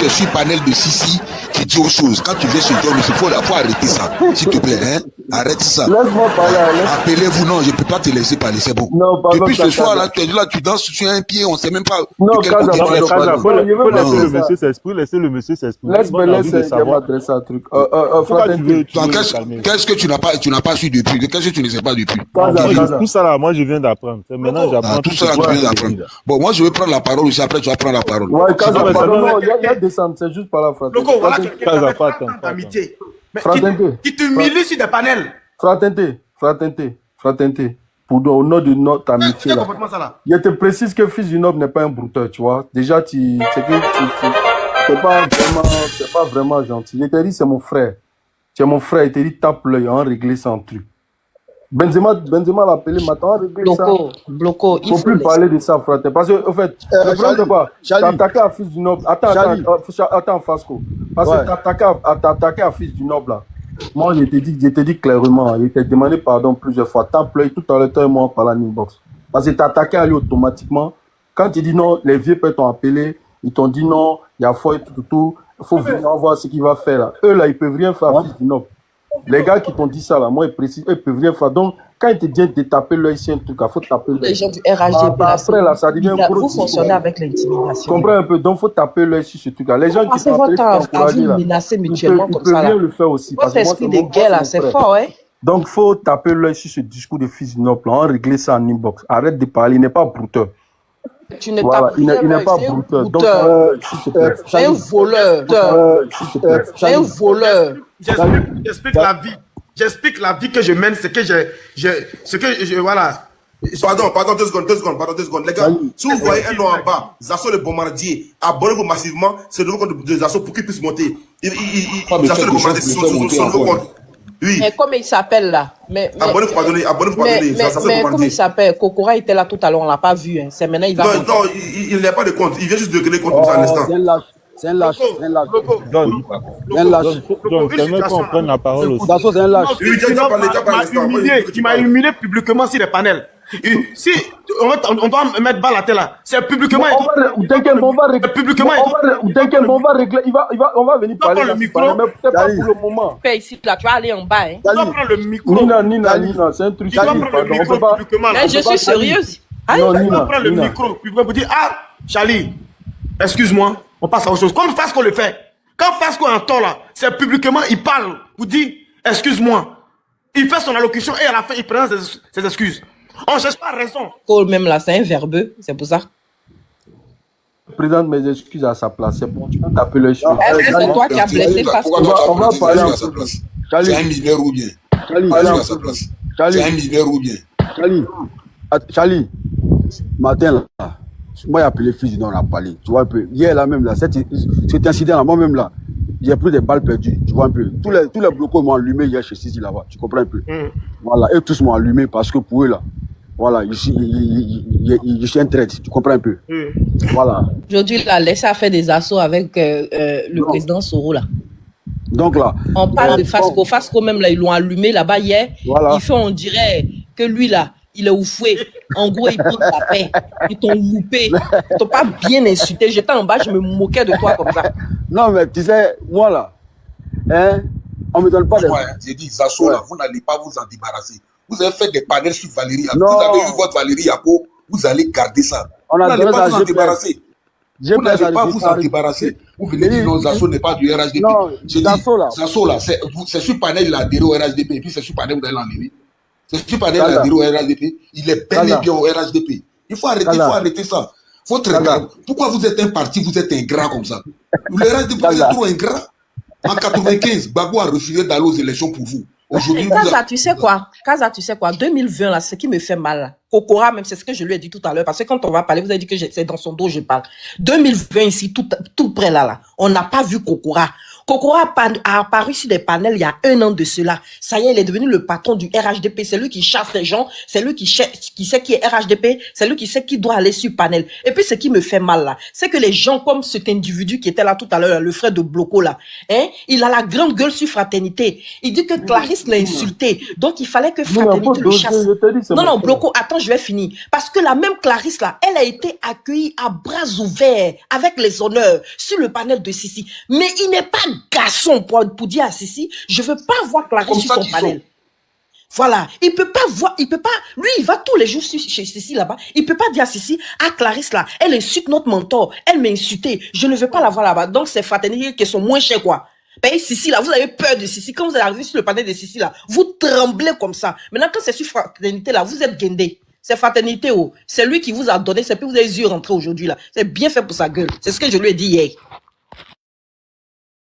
es sur le panel de Sissi, tu dis autre chose. Quand tu viens sur John, il faut arrêter ça. S'il te plaît, hein? Arrête ça. Laisse-moi parler. Appelez-vous, non, je ne peux pas te laisser parler, c'est bon. Non, pardon. Depuis ce soir là, tu danses sur un pied, on ne sait même pas. Non, Faut laisser le monsieur s'exprimer. Laisse-moi m'adresser un truc. Qu'est-ce que tu n'as pas su depuis? Qu'est-ce que tu ne sais pas depuis? Tout ça là, moi je viens d'apprendre. Maintenant j'apprends. Tout ça là, tu viens d'apprendre. Bon, moi je vais prendre la parole aussi, après tu vas prendre la parole. Ouais, il y a descendre, c'est juste par la phrase. Loco, voilà quelqu'un d'amitié. Qui t'humilie sur des panels. Fraternité. Au nom de notre amitié là. Je te précise que Fils du Noble n'est pas un brouteur, tu vois. Déjà, c'est pas vraiment gentil. Je te dis, c'est mon frère. Tu es mon frère, il te dit, tape l'œil, on va régler ça en truc. Benzema l'a appelé, maintenant, on va régler ça. Bloco, il faut plus parler de ça, frère. Parce que, en fait, le problème c'est quoi? T'as attaqué à Fils du Noble. Attends, Fasco. Parce que t'as attaqué à Fils du Noble là. Moi, je t'ai dit clairement, je t'ai demandé pardon plusieurs fois. Tape l'œil tout à l'heure, toi et moi, on parle en inbox. Parce que tu as attaqué à lui automatiquement. Quand il dit non, les vieux peuvent t'ont appelé, ils t'ont dit non, il y a foi et tout. Il faut venir voir ce qu'il va faire là. Eux là, ils peuvent rien faire. Non. Les gars qui t'ont dit ça là, moi ils précisent, eux ils peuvent rien faire. Donc, quand ils te disent de taper l'œil, c'est un truc, il faut taper l'œil. Les gens du RHDP, après là, ça devient un vous fonctionnez avec l'intimidation. Comprends un peu, donc il faut taper l'œil sur ce truc là. Les gens qui passez votre temps à vous menacer mutuellement comme ça là. Ils peuvent bien le faire aussi. Votre esprit de guerre là, c'est fort, hein. Donc, il faut taper l'œil sur ce discours de fils noble. On va régler ça en inbox. Arrête de parler, il n'est pas brouteur. Tu ne tapes il n'est pas brouteur. Donc, c'est un voleur. C'est un voleur. J'explique la vie. J'explique la vie que je mène, voilà. Pardon, 2 secondes. Les gars, si vous voyez un nom en bas, Zasso le bombardier, abonnez-vous massivement, c'est le nouveau compte de Zasso pour qu'il puisse monter. Zasso le bombardier, c'est son nouveau compte. Oui. Mais comment il s'appelle là? Abonnez-vous pas donner. Mais comment il s'appelle? Kokora était là tout à l'heure, on l'a pas vu. Hein. C'est maintenant il va. Non, il n'a pas de compte. Il vient juste de créer compte comme ça à l'instant. C'est un lâche. J'aimerais qu'on prenne la parole aussi. Zasso, c'est un lâche. Tu m'as humilié publiquement sur les panels. Si on doit mettre balle à terre là, c'est publiquement. T'inquiète, on va régler. On va venir parler. Le micro. Mais peut-être pas pour le moment. Fais ici là, tu vas aller en bas. Hein. Tu dois prendre le micro. Nina, c'est un truc. Tu dois prendre le micro publiquement. Mais je suis sérieuse. Tu dois prendre le micro publiquement pour dire Charlie, excuse-moi, on passe à autre chose. Comme Fasco le fait. Quand Fasco est en tort là, c'est publiquement, il parle pour dire excuse-moi. Il fait son allocution et à la fin, il prend ses excuses. On ne cherche pas raison. Paul même là, c'est un verbeux, c'est pour ça. Je présente mes excuses à sa place. C'est bon, tu peux taper le cheveu. Est-ce que c'est toi qui as blessé Fasco? On va parler à sa place. C'est un mineur ou bien? C'est un mineur ou bien? Charlie, matin là, moi j'ai appelé fils, on a parlé. Tu vois un peu. Hier là même là, cet incident là, moi-même là, j'ai pris des balles perdues. Tu vois un peu. Tous les blocos m'ont allumé hier chez Sisi là-bas. Tu comprends un peu? Voilà, et tous m'ont allumé parce que pour eux là, voilà, je suis un traître. Tu comprends un peu? Voilà. Aujourd'hui, il a laissé faire des assauts avec le président Soro là. Donc là. On parle de Fasco. Fasco même là, ils l'ont allumé là-bas hier. Voilà. On dirait que lui là, il est oufoué. En gros, il prend ta paix. Ils t'ont loupé. Ils t'ont pas bien insulté. J'étais en bas, je me moquais de toi comme ça. Non, mais tu sais, moi là, on me donne pas de. J'ai dit, Zasso, là, vous n'allez pas vous en débarrasser. Vous avez fait des panels sur Valérie. Vous avez eu votre Valérie Yako. Vous allez garder ça. Vous n'allez pas vous en débarrasser. Vous n'allez pas vous en débarrasser. Vous venez dire non, Zasso n'est pas du RHDP. Non, Zasso là, c'est sur panel, il a adhéré au RHDP. Et puis c'est sur panel, vous allez l'enlever. C'est sur panel, il a adhéré au RHDP. Il est bel et bien au RHDP. Il faut arrêter ça. Votre ingrat. Pourquoi vous êtes un parti, vous êtes ingrat comme ça? Le RHDP, vous êtes trop ingrat. En 95, Gbagbo a refusé d'aller aux élections pour vous. Aujourd'hui, Kaza, tu sais quoi? 2020, là, ce qui me fait mal, là. Kokora, même, c'est ce que je lui ai dit tout à l'heure, parce que quand on va parler, vous avez dit que c'est dans son dos, je parle. 2020, ici, tout près là, on n'a pas vu Kokora. Kokora a apparu sur des panels il y a 1 an de cela. Ça y est, il est devenu le patron du RHDP. C'est lui qui chasse les gens. C'est lui qui sait qui est RHDP. C'est lui qui sait qui doit aller sur panel. Et puis, ce qui me fait mal, là, c'est que les gens comme cet individu qui était là tout à l'heure, le frère de Bloco, là, il a la grande gueule sur Fraternité. Il dit que Clarisse l'a insulté. Donc, il fallait que Fraternité le chasse. Non, Bloco, attends, je vais finir. Parce que la même Clarisse, là, elle a été accueillie à bras ouverts, avec les honneurs, sur le panel de Sisi. Mais il n'est pas garçon pour dire à Sisi, je veux pas voir Clarisse sur ton panel. Voilà, il peut pas, lui il va tous les jours chez Sisi là-bas, il peut pas dire à Sisi, Clarisse là, elle insulte notre mentor, elle m'a insulté, je ne veux pas la voir là-bas. Donc c'est Fraternité qui sont moins chers quoi. Ben Sisi là, vous avez peur de Sisi, quand vous arrivez sur le panel de Sisi là, vous tremblez comme ça. Maintenant quand c'est sur Fraternité là, vous êtes guindé. C'est Fraternité, c'est lui qui vous a donné, c'est puis vous avez dû rentrer aujourd'hui là. C'est bien fait pour sa gueule. C'est ce que je lui ai dit hier.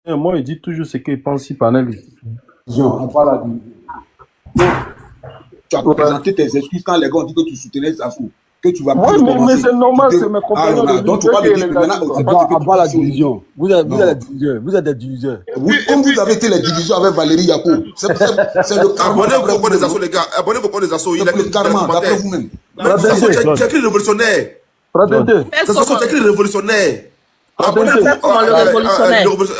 Moi, il dit toujours ce qu'il pense si panel. On parle à lui. Tu as présenté tes excuses quand les gars ont dit que tu soutenais Zasso. Que tu vas pas. Oui, mais c'est normal, c'est mes compagnons. Donc tu vas me dire que maintenant, c'est pas la division. Vous êtes des diviseurs. Vous êtes des diviseurs. Oui, comme vous avez été les divisions avec Valérie Yako. C'est le karma. Abonnez-vous au compte des Zasso, les gars. Abonnez-vous au compte des Zasso. Il a le karma, d'après vous-même. C'est écrit révolutionnaire. C'est écrit révolutionnaire. Fraternité.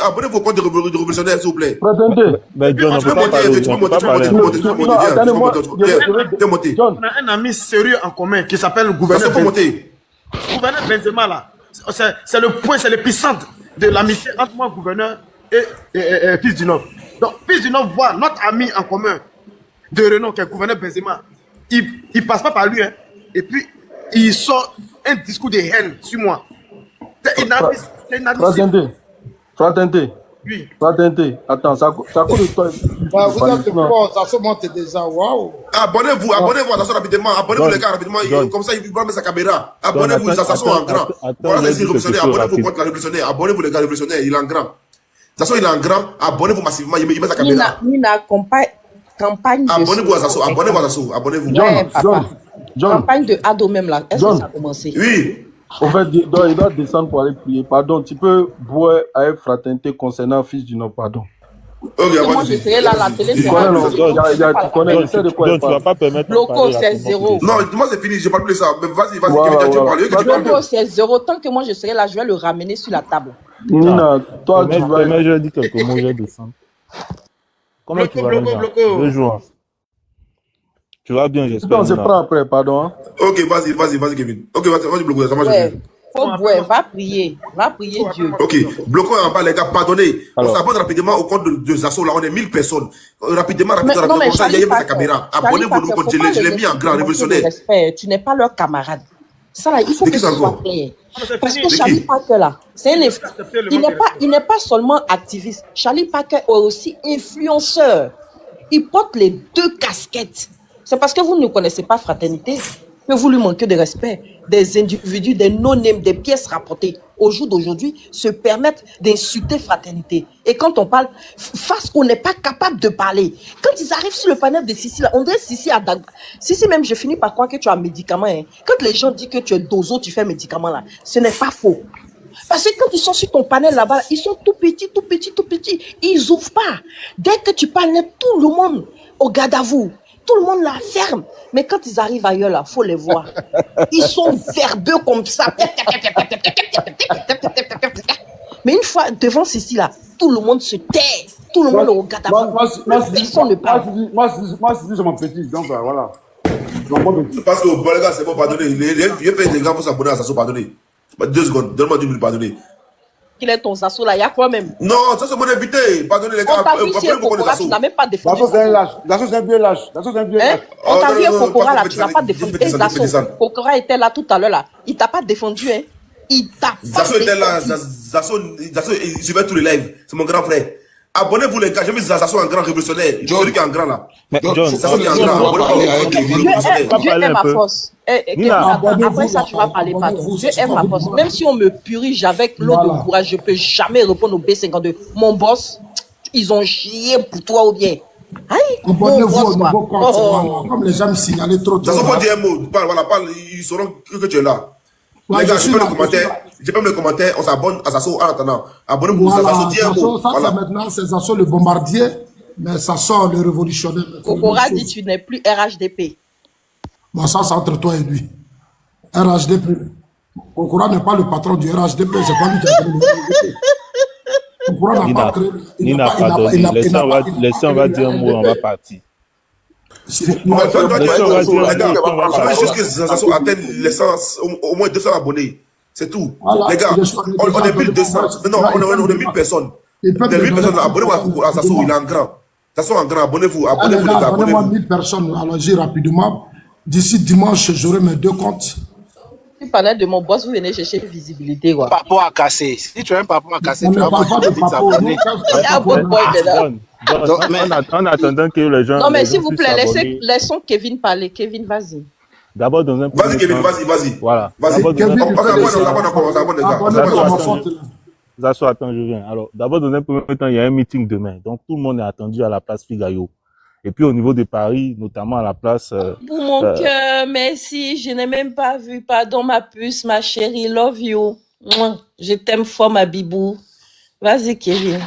Abonnez-vous au compte de révolutionnaire, s'il vous plaît. Fraternité. Mais John, on Tu peut peux pas monter, parler. tu peux On peut monter, pas tu peux parler. monter, tu peux monter, viens monter. John, On a un ami sérieux en commun qui s'appelle le Ça gouverneur se peut monter. Gouverneur Benzema, là. C'est le point, c'est l'épicentre de l'amitié entre moi, gouverneur, et Fils du Nord. Donc, Fils du Nord voit notre ami en commun de renom, qui est gouverneur Benzema. Il passe pas par lui, hein. Et puis, il sort un discours de haine sur moi. C'est inadmissible. Fraternité. Oui. Fraternité. Attends, ça cause de toi. Vous êtes fort, ça se monte déjà, waouh. Abonnez-vous à Zazo rapidement. Abonnez-vous les gars rapidement. Comme ça, il va mettre sa caméra. Abonnez-vous, Zazo en grand. Voilà, c'est révolutionnaire. Abonnez-vous contre la révolutionnaire. Abonnez-vous les gars révolutionnaires, il est en grand. Zazo, il est en grand. Abonnez-vous massivement, il met sa caméra. Nina, campagne de... Abonnez-vous à Zazo, abonnez-vous. John. Campagne de Ado même là, est-ce que ça a commencé? Oui. En fait, il doit descendre pour aller prier. Pardon, tu peux boire avec fraternité concernant Fils du Nord, pardon. Ok, Moi, je serai là, la télé, Tu c'est connais, là. non? Tu connais, il sait de quoi il John, tu vas parle. pas permettre. Bloco, c'est 0. Non, moi c'est fini, je parle plus de ça. Mais vas-y, Voilà, tu voilà. parles. Bloco, c'est 0. Tant que moi, je serai là, je vais le ramener sur la table. Nina, toi, tu vas... Mais je dis quelques mots, je vais descendre. Comment tu vas bien? Deux jours. Tu vas bien, j'espère. On se prend après, pardon. Hein? Ok, vas-y, Kevin. Ok, vas-y, bloquer, ça marche. Ouais, faut boire, va prier Dieu. Ok, bloquons en bas, les gars, pardonnez. On Alors. s'abonne rapidement au compte de Zasso, là, on est 1000 personnes. Rapidement, Mais comme ça, il y a mis sa Charlie caméra. Parker, Abonnez-vous au compte, je l'ai mis en grand, révolutionnaire. Respect. Tu n'es pas leur camarade. Ça là, il faut C'est que qui ce ça soit encore? clair. Parce que C'est Charlie qui? Parker là, c'est un il n'est pas seulement activiste. Charlie Parker est aussi influenceur. Il porte les deux casquettes. C'est parce que vous ne connaissez pas Fraternité que vous lui manquez de respect. Des individus, des non-names, des pièces rapportées au jour d'aujourd'hui se permettent d'insulter Fraternité. Et quand on parle, face qu'on n'est pas capable de parler, quand ils arrivent sur le panel de Sissi, là, on dirait Sissi à Dagba. Sissi, même, je finis par croire que tu as un médicament. Hein. Quand les gens disent que tu es dozo, tu fais un médicament là, ce n'est pas faux. Parce que quand ils sont sur ton panel là-bas, ils sont tout petits. Ils ouvrent pas. Dès que tu parles, tout le monde au garde à vous. Tout le monde la ferme. Mais quand ils arrivent ailleurs, là, faut les voir. Ils sont verbeux comme ça. Mais une fois devant Sissi, là, tout le monde se tait. Tout le monde le regarde à vous. Personne ne parle. Moi, c'est mon petit, donc voilà. Parce que, bon, les gars, c'est bon, pardonnez. Je paye les gars pour s'abonner à Zasso, pardonnez. 2 secondes, donne-moi 2 minutes, pardonnez. Il est ton Zasso là, il y a quoi même? Non, ça c'est mon invité. Pardonnez les gars. On t'a vu chez Kokora, tu n'as même pas défendu. Zasso, c'est un lâche. Zasso, c'est un vieux lâche. Zasso, c'est un vieux lâche. On t'a vu Kokora là, tu n'as pas défendu. défendu. Zasso, Kokora était là tout à l'heure là. Il t'a pas défendu, hein. Il t'a pas Zasso était là. Zasso, il suivait tous les lives. C'est mon grand frère. Abonnez-vous les gars, j'ai mis Zasso en grand révolutionnaire. Celui qui est en grand là. Mais John, Zasso qui est en grand. Dieu est ma force. Après ça, tu vas parler pardon. Dieu est ma force. Même si on me purige avec l'eau de courage, je peux jamais répondre au B52. Mon boss, ils ont chié pour toi ou bien. Abonnez-vous au nouveau compte, voilà. Comme les gens me signalaient trop tôt. Zasso, faut dire un mot. Parle, ils sauront que tu es là. Les gars, j'ai pas les commentaires, on s'abonne à Zasso en attendant. Abonnez-vous à Zasso, dis un mot. Ça, c'est maintenant, c'est Zasso le bombardier, mais ça sort le révolutionnaire. Kokora dit tu n'es plus RHDP. Bon, ça, c'est entre toi et lui. RHDP. Kokora n'est pas le patron du RHDP, c'est pas lui qui a créé le RHDP. Kokora n'a pas créé. Nina, pardon. Laissez, on va dire un mot, on va partir. Les gars, je veux juste que Zasso atteigne au moins 200 abonnés. C'est tout. Les gars, on est 1200. Non, on est 1000 personnes. Les 1000 personnes, abonnez-vous à Zasso, il est en grand. Zasso en grand, abonnez-vous les gars, abonnez-moi 1000 personnes, allons-y rapidement. D'ici dimanche, j'aurai mes 2 comptes. Tu parlais de mon boss, vous venez chercher visibilité, quoi. Papo à casser. Si tu as un papo à casser, On tu ne vas parle pas de papo. Il y a un bon boy dedans. En attendant que les gens. Non, mais les s'il gens vous puissent plaît, s'abonner. laissons Kevin parler. Kevin, vas-y. D'abord, dans un Vas-y, Kevin, vas-y. Voilà. Vas-y. D'abord, dans un- On s'abonne, les gars. Zasso, attends, je viens. Alors, d'abord, dans un premier temps, il y a un meeting demain. Donc, tout le monde est attendu à la place Figayo. Et puis, au niveau de Paris, notamment à la place. Pour mon cœur, merci. Je n'ai même pas vu. Pardon, ma puce, ma chérie. Love you. Mouah. Je t'aime fort, ma bibou. Vas-y, Kevin.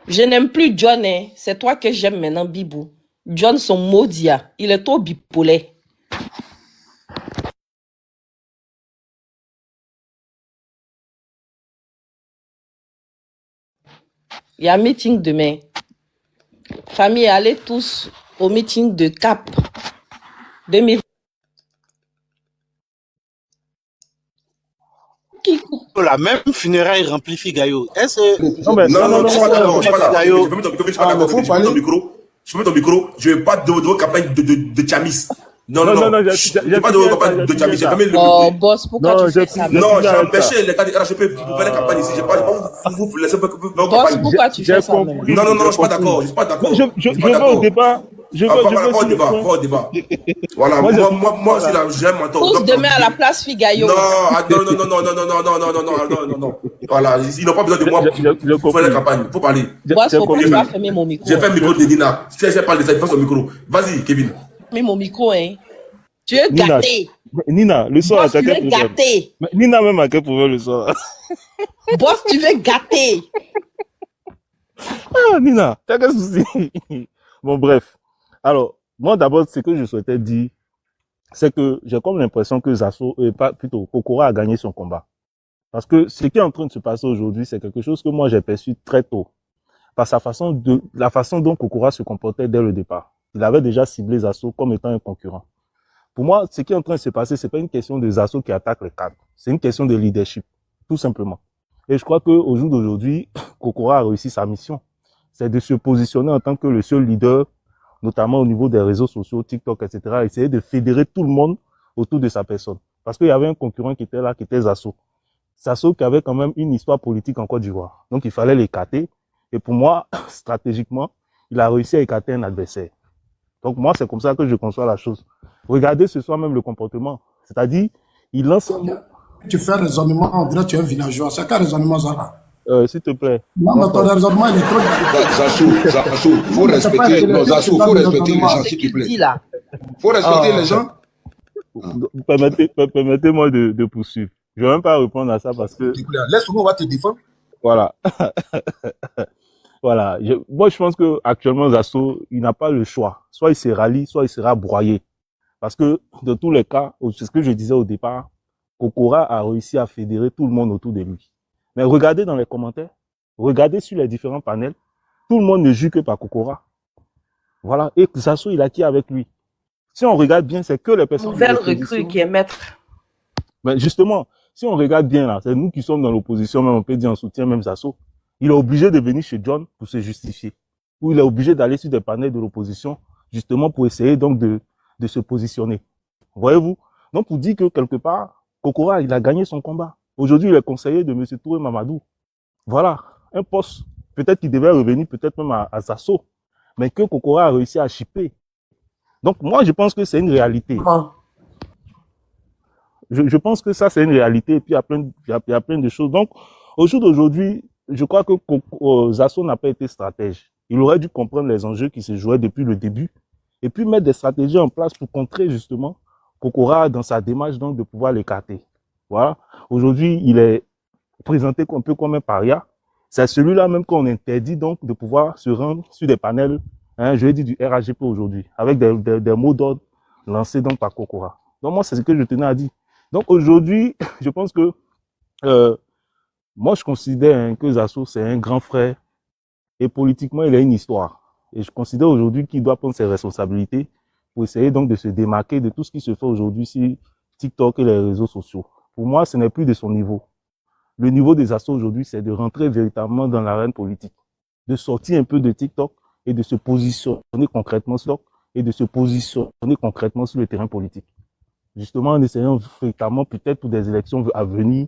Je n'aime plus John, hein. C'est toi que j'aime maintenant, bibou. John, son maudit. Il est trop bipolaire. Il y a un meeting demain. Famille, allez tous au meeting de CAP 2000. La même funéraille remplie Figayo. Est-ce que... Non, je suis pas d'accord. Je suis pas d'accord. Je suis pas d'accord. Je peux mettre ton micro. Je ne veux pas de campagne de Chamis. Non, je n'ai pas de campagne de Chamis. Oh, boss, pourquoi tu fais ça? Non, j'ai empêché les cas de RHP pour faire la campagne ici. Je n'ai pas vous laisser faire boss, pourquoi tu fais ça? Non, je ne suis pas d'accord. Je ne suis pas d'accord. Je veux au débat. Je veux au débat. Voilà, moi aussi, là, j'aime mon temps. Tous demain à la place Figayo. Non. Voilà, ils n'ont pas besoin de moi pour faire la campagne. Il faut parler. Boss, pourquoi tu vas fermer mon micro? J'ai fait le micro de Nina. Si elle parle de ça, il fait son micro. Vas-y, Kevin. Mais mon micro, hein. Tu es gâté. Nina, le soir, tu es gâté. Nina même à quel problème le soir? Boss, tu veux gâter. Ah, Nina, t'as quel souci? Bon, bref. Alors, moi, d'abord, ce que je souhaitais dire, c'est que j'ai comme l'impression que plutôt Kokora a gagné son combat. Parce que ce qui est en train de se passer aujourd'hui, c'est quelque chose que moi, j'ai perçu très tôt. Par la façon dont Kokora se comportait dès le départ. Il avait déjà ciblé Zasso comme étant un concurrent. Pour moi, ce qui est en train de se passer, c'est pas une question de Zasso qui attaque les cadres. C'est une question de leadership. Tout simplement. Et je crois qu'au jour d'aujourd'hui, Kokora a réussi sa mission. C'est de se positionner en tant que le seul leader, notamment au niveau des réseaux sociaux, TikTok, etc., essayer de fédérer tout le monde autour de sa personne. Parce qu'il y avait un concurrent qui était là, qui était Zasso. Zasso qui avait quand même une histoire politique en Côte d'Ivoire. Donc il fallait l'écarter. Et pour moi, stratégiquement, il a réussi à écarter un adversaire. Donc moi, c'est comme ça que je conçois la chose. Regardez ce soir même le comportement. C'est-à-dire, il lance... Tu fais un raisonnement, on dirait que tu es un villageois. C'est quel raisonnement, Zara? S'il te plaît. Non, mais ton raisonnement, il est trop... Zasso, faut respecter... Non, Zasso, faut respecter les gens, s'il te plaît. Faut respecter les gens. Permettez-moi de poursuivre. Je ne vais même pas répondre à ça parce que... Laisse-nous, on va te défendre. Voilà. Voilà. Moi, je pense que actuellement Zasso, il n'a pas le choix. Soit il se rallie, soit il sera broyé. Parce que, dans tous les cas, c'est ce que je disais au départ, Kokora a réussi à fédérer tout le monde autour de lui. Mais regardez dans les commentaires, regardez sur les différents panels, tout le monde ne joue que par Kokora. Voilà. Et Zasso, il a qui avec lui? Si on regarde bien, c'est que les personnes... Nouvelle recrue qui est maître. Ben justement, si on regarde bien là, c'est nous qui sommes dans l'opposition, même on peut dire en soutien, même Zasso. Il est obligé de venir chez John pour se justifier. Ou il est obligé d'aller sur des panels de l'opposition, justement pour essayer donc de se positionner. Voyez-vous? Donc pour dire que quelque part, Kokora, il a gagné son combat. Aujourd'hui, il est conseiller de M. Touré Mamadou. Voilà. Un poste, peut-être qu'il devait revenir, peut-être même à Zasso. Mais que Kokora a réussi à chipper. Donc moi, je pense que c'est une réalité. Je pense que ça, c'est une réalité. Et puis, il y a plein de choses. Donc, au jour d'aujourd'hui, je crois que Zasso n'a pas été stratège. Il aurait dû comprendre les enjeux qui se jouaient depuis le début. Et puis, mettre des stratégies en place pour contrer, justement, Kokora dans sa démarche, donc, de pouvoir l'écarter. Voilà. Aujourd'hui, il est présenté un peu comme un paria. C'est celui-là même qu'on interdit, donc, de pouvoir se rendre sur des panels, je vais dire du RAGP aujourd'hui, avec des mots d'ordre lancés, donc, par Kokora. Donc, moi, c'est ce que je tenais à dire. Donc aujourd'hui, je pense que moi je considère que Zasso c'est un grand frère et politiquement il a une histoire. Et je considère aujourd'hui qu'il doit prendre ses responsabilités pour essayer donc de se démarquer de tout ce qui se fait aujourd'hui sur TikTok et les réseaux sociaux. Pour moi, ce n'est plus de son niveau. Le niveau des Zasso aujourd'hui, c'est de rentrer véritablement dans l'arène politique, de sortir un peu de TikTok et de se positionner concrètement sur le terrain politique. Justement, en essayant fréquemment, peut-être pour des élections à venir,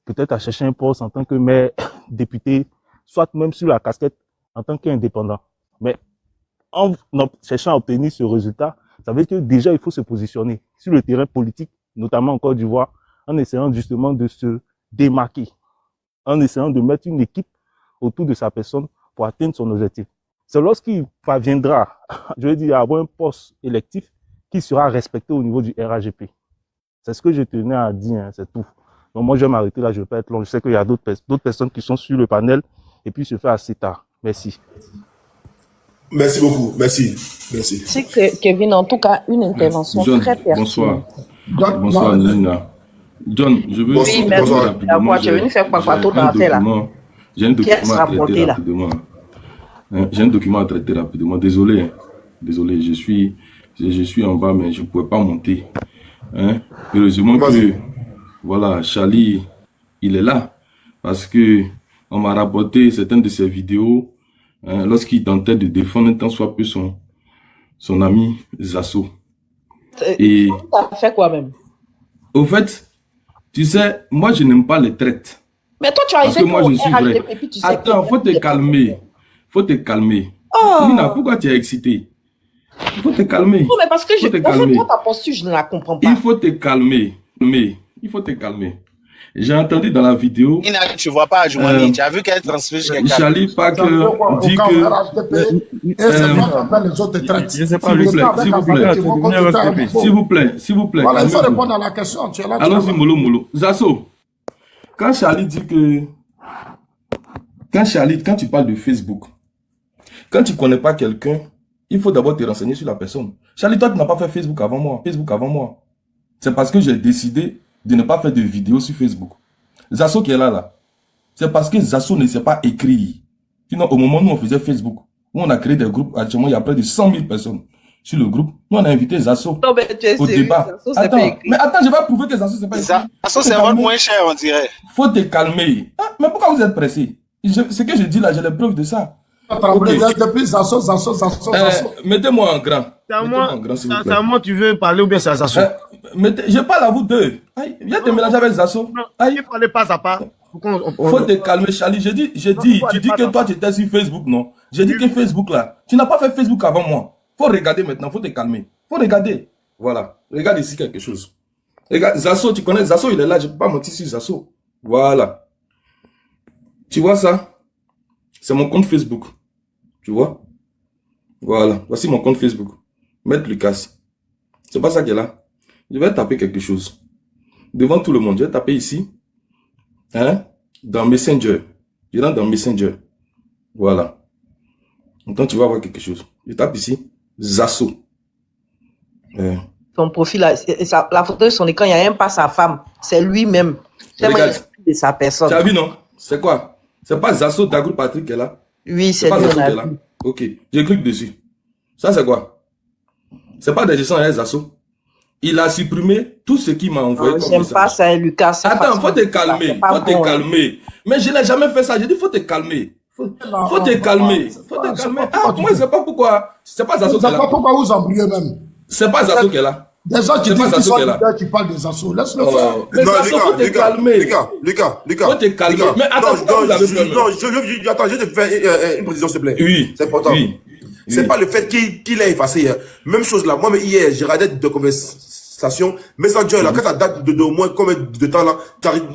peut-être à chercher un poste en tant que maire, député, soit même sur la casquette en tant qu'indépendant. Mais en cherchant à obtenir ce résultat, ça veut dire que déjà il faut se positionner sur le terrain politique, notamment en Côte d'Ivoire, en essayant justement de se démarquer, en essayant de mettre une équipe autour de sa personne pour atteindre son objectif. C'est lorsqu'il parviendra, je veux dire, à avoir un poste électif qui sera respecté au niveau du RAGP. C'est ce que je tenais à dire, c'est tout. Donc moi, je vais m'arrêter là, je ne vais pas être long. Je sais qu'il y a d'autres personnes qui sont sur le panel et puis se fait assez tard. Merci. Merci beaucoup, merci. C'est que Kevin, en tout cas, une intervention John, très pertinente. Bonsoir, Nina. John, je veux... Oui, merci. Tu es venu faire quoi dans la tête là? J'ai un document à traiter rapidement. Hein, j'ai un document à traiter rapidement. Désolé, hein. Désolé, je suis en bas, mais je ne pouvais pas monter. Hein. Heureusement que, voilà, Charlie, il est là. Parce que on m'a rapporté certaines de ses vidéos, hein, lorsqu'il tentait de défendre un tant soit peu son ami Zasso. Et ça fait quoi même? au fait, tu sais, moi je n'aime pas les traites. Mais toi, tu as Parce que moi je suis vrai. Attends, faut te calmer. Faut te calmer. Nina, pourquoi tu es excité? Il faut te calmer. Non, mais parce que en fait, toi, ta posture, je ne la comprends pas. Il faut te calmer. Mais il faut te calmer. J'ai entendu dans la vidéo. Nina, tu vois pas Adjoumani, tu as vu qu'elle transfige quelqu'un. Charlie Pack dit que. Je sais pas, s'il vous plaît. Voilà, il faut répondre à la question. Allons-y, Molo. Zasso, quand Charlie dit que. Quand tu parles de Facebook, quand tu connais pas quelqu'un, il faut d'abord te renseigner sur la personne. Charlie, toi, tu n'as pas fait Facebook avant moi. C'est parce que j'ai décidé de ne pas faire de vidéos sur Facebook. Zasso qui est là. C'est parce que Zasso ne sait pas écrire. Sinon, au moment où on faisait Facebook, où on a créé des groupes, actuellement, il y a près de 100 000 personnes sur le groupe. Nous, on a invité Zasso au débat. Mais attends, je vais prouver que Zasso ne sait pas écrire. Zasso, c'est votre moins cher, on dirait. Faut te calmer. Ah, mais pourquoi vous êtes pressé? Ce que je dis là, j'ai les preuves de ça. Okay. Depuis Zasso. Mettez-moi en grand. C'est à moi tu veux parler ou bien c'est à Zasso? Je parle à vous deux. Viens te mélanger avec Zasso. Il faut aller pas à pas. Faut te calmer, Charlie. Tu dis que toi tu étais sur Facebook, non? J'ai dit que Facebook là, tu n'as pas fait Facebook avant moi. Faut regarder maintenant, faut te calmer. Faut regarder. Voilà. Regarde ici quelque chose. Regarde, Zasso, tu connais Zasso, il est là, je ne peux pas mentir sur Zasso. Voilà. Tu vois ça? C'est mon compte Facebook. Tu vois? Voilà. Voici mon compte Facebook. Maître Lucas. C'est pas ça qui est là. Je vais taper quelque chose. Devant tout le monde. Je vais taper ici. Hein? Dans Messenger. Je rentre dans Messenger. Voilà. Maintenant, tu vas voir quelque chose. Je tape ici. Zasso. Son profil, la photo de son écran, il n'y a même pas sa femme. C'est lui-même. C'est de sa personne. Tu as vu, non? C'est quoi? C'est pas Zasso d'Agro Patrick qui est là? Oui, c'est pas Zasso qui est là. Ok. Je clique dessus. Ça, c'est quoi? C'est pas des gestions à Zasso. Il a supprimé tout ce qu'il m'a envoyé. J'aime pas ça, Lucas. Attends, faut te calmer. Faut te calmer. Mais je n'ai jamais fait ça. J'ai dit, faut te calmer. Faut te calmer. Faut te calmer. Ah, moi, je sais pas pourquoi. C'est pas Zasso qui est là. C'est pas pourquoi vous embrouillez même. C'est pas Zasso qui est là. Des gens qui disent qu'ils sont leaders qui parlent des assos. Laisse-le faire. Mais Zasso, faut te calmer. Lucas. Faut te calmer. Mais attends, attends, je vais te faire une précision, s'il te plaît. Oui. C'est important. C'est pas le fait qu'il ait effacé. Même chose là. Moi, hier, j'ai regardé de conversation. Messenger, là, quand ça date de au moins combien de temps là,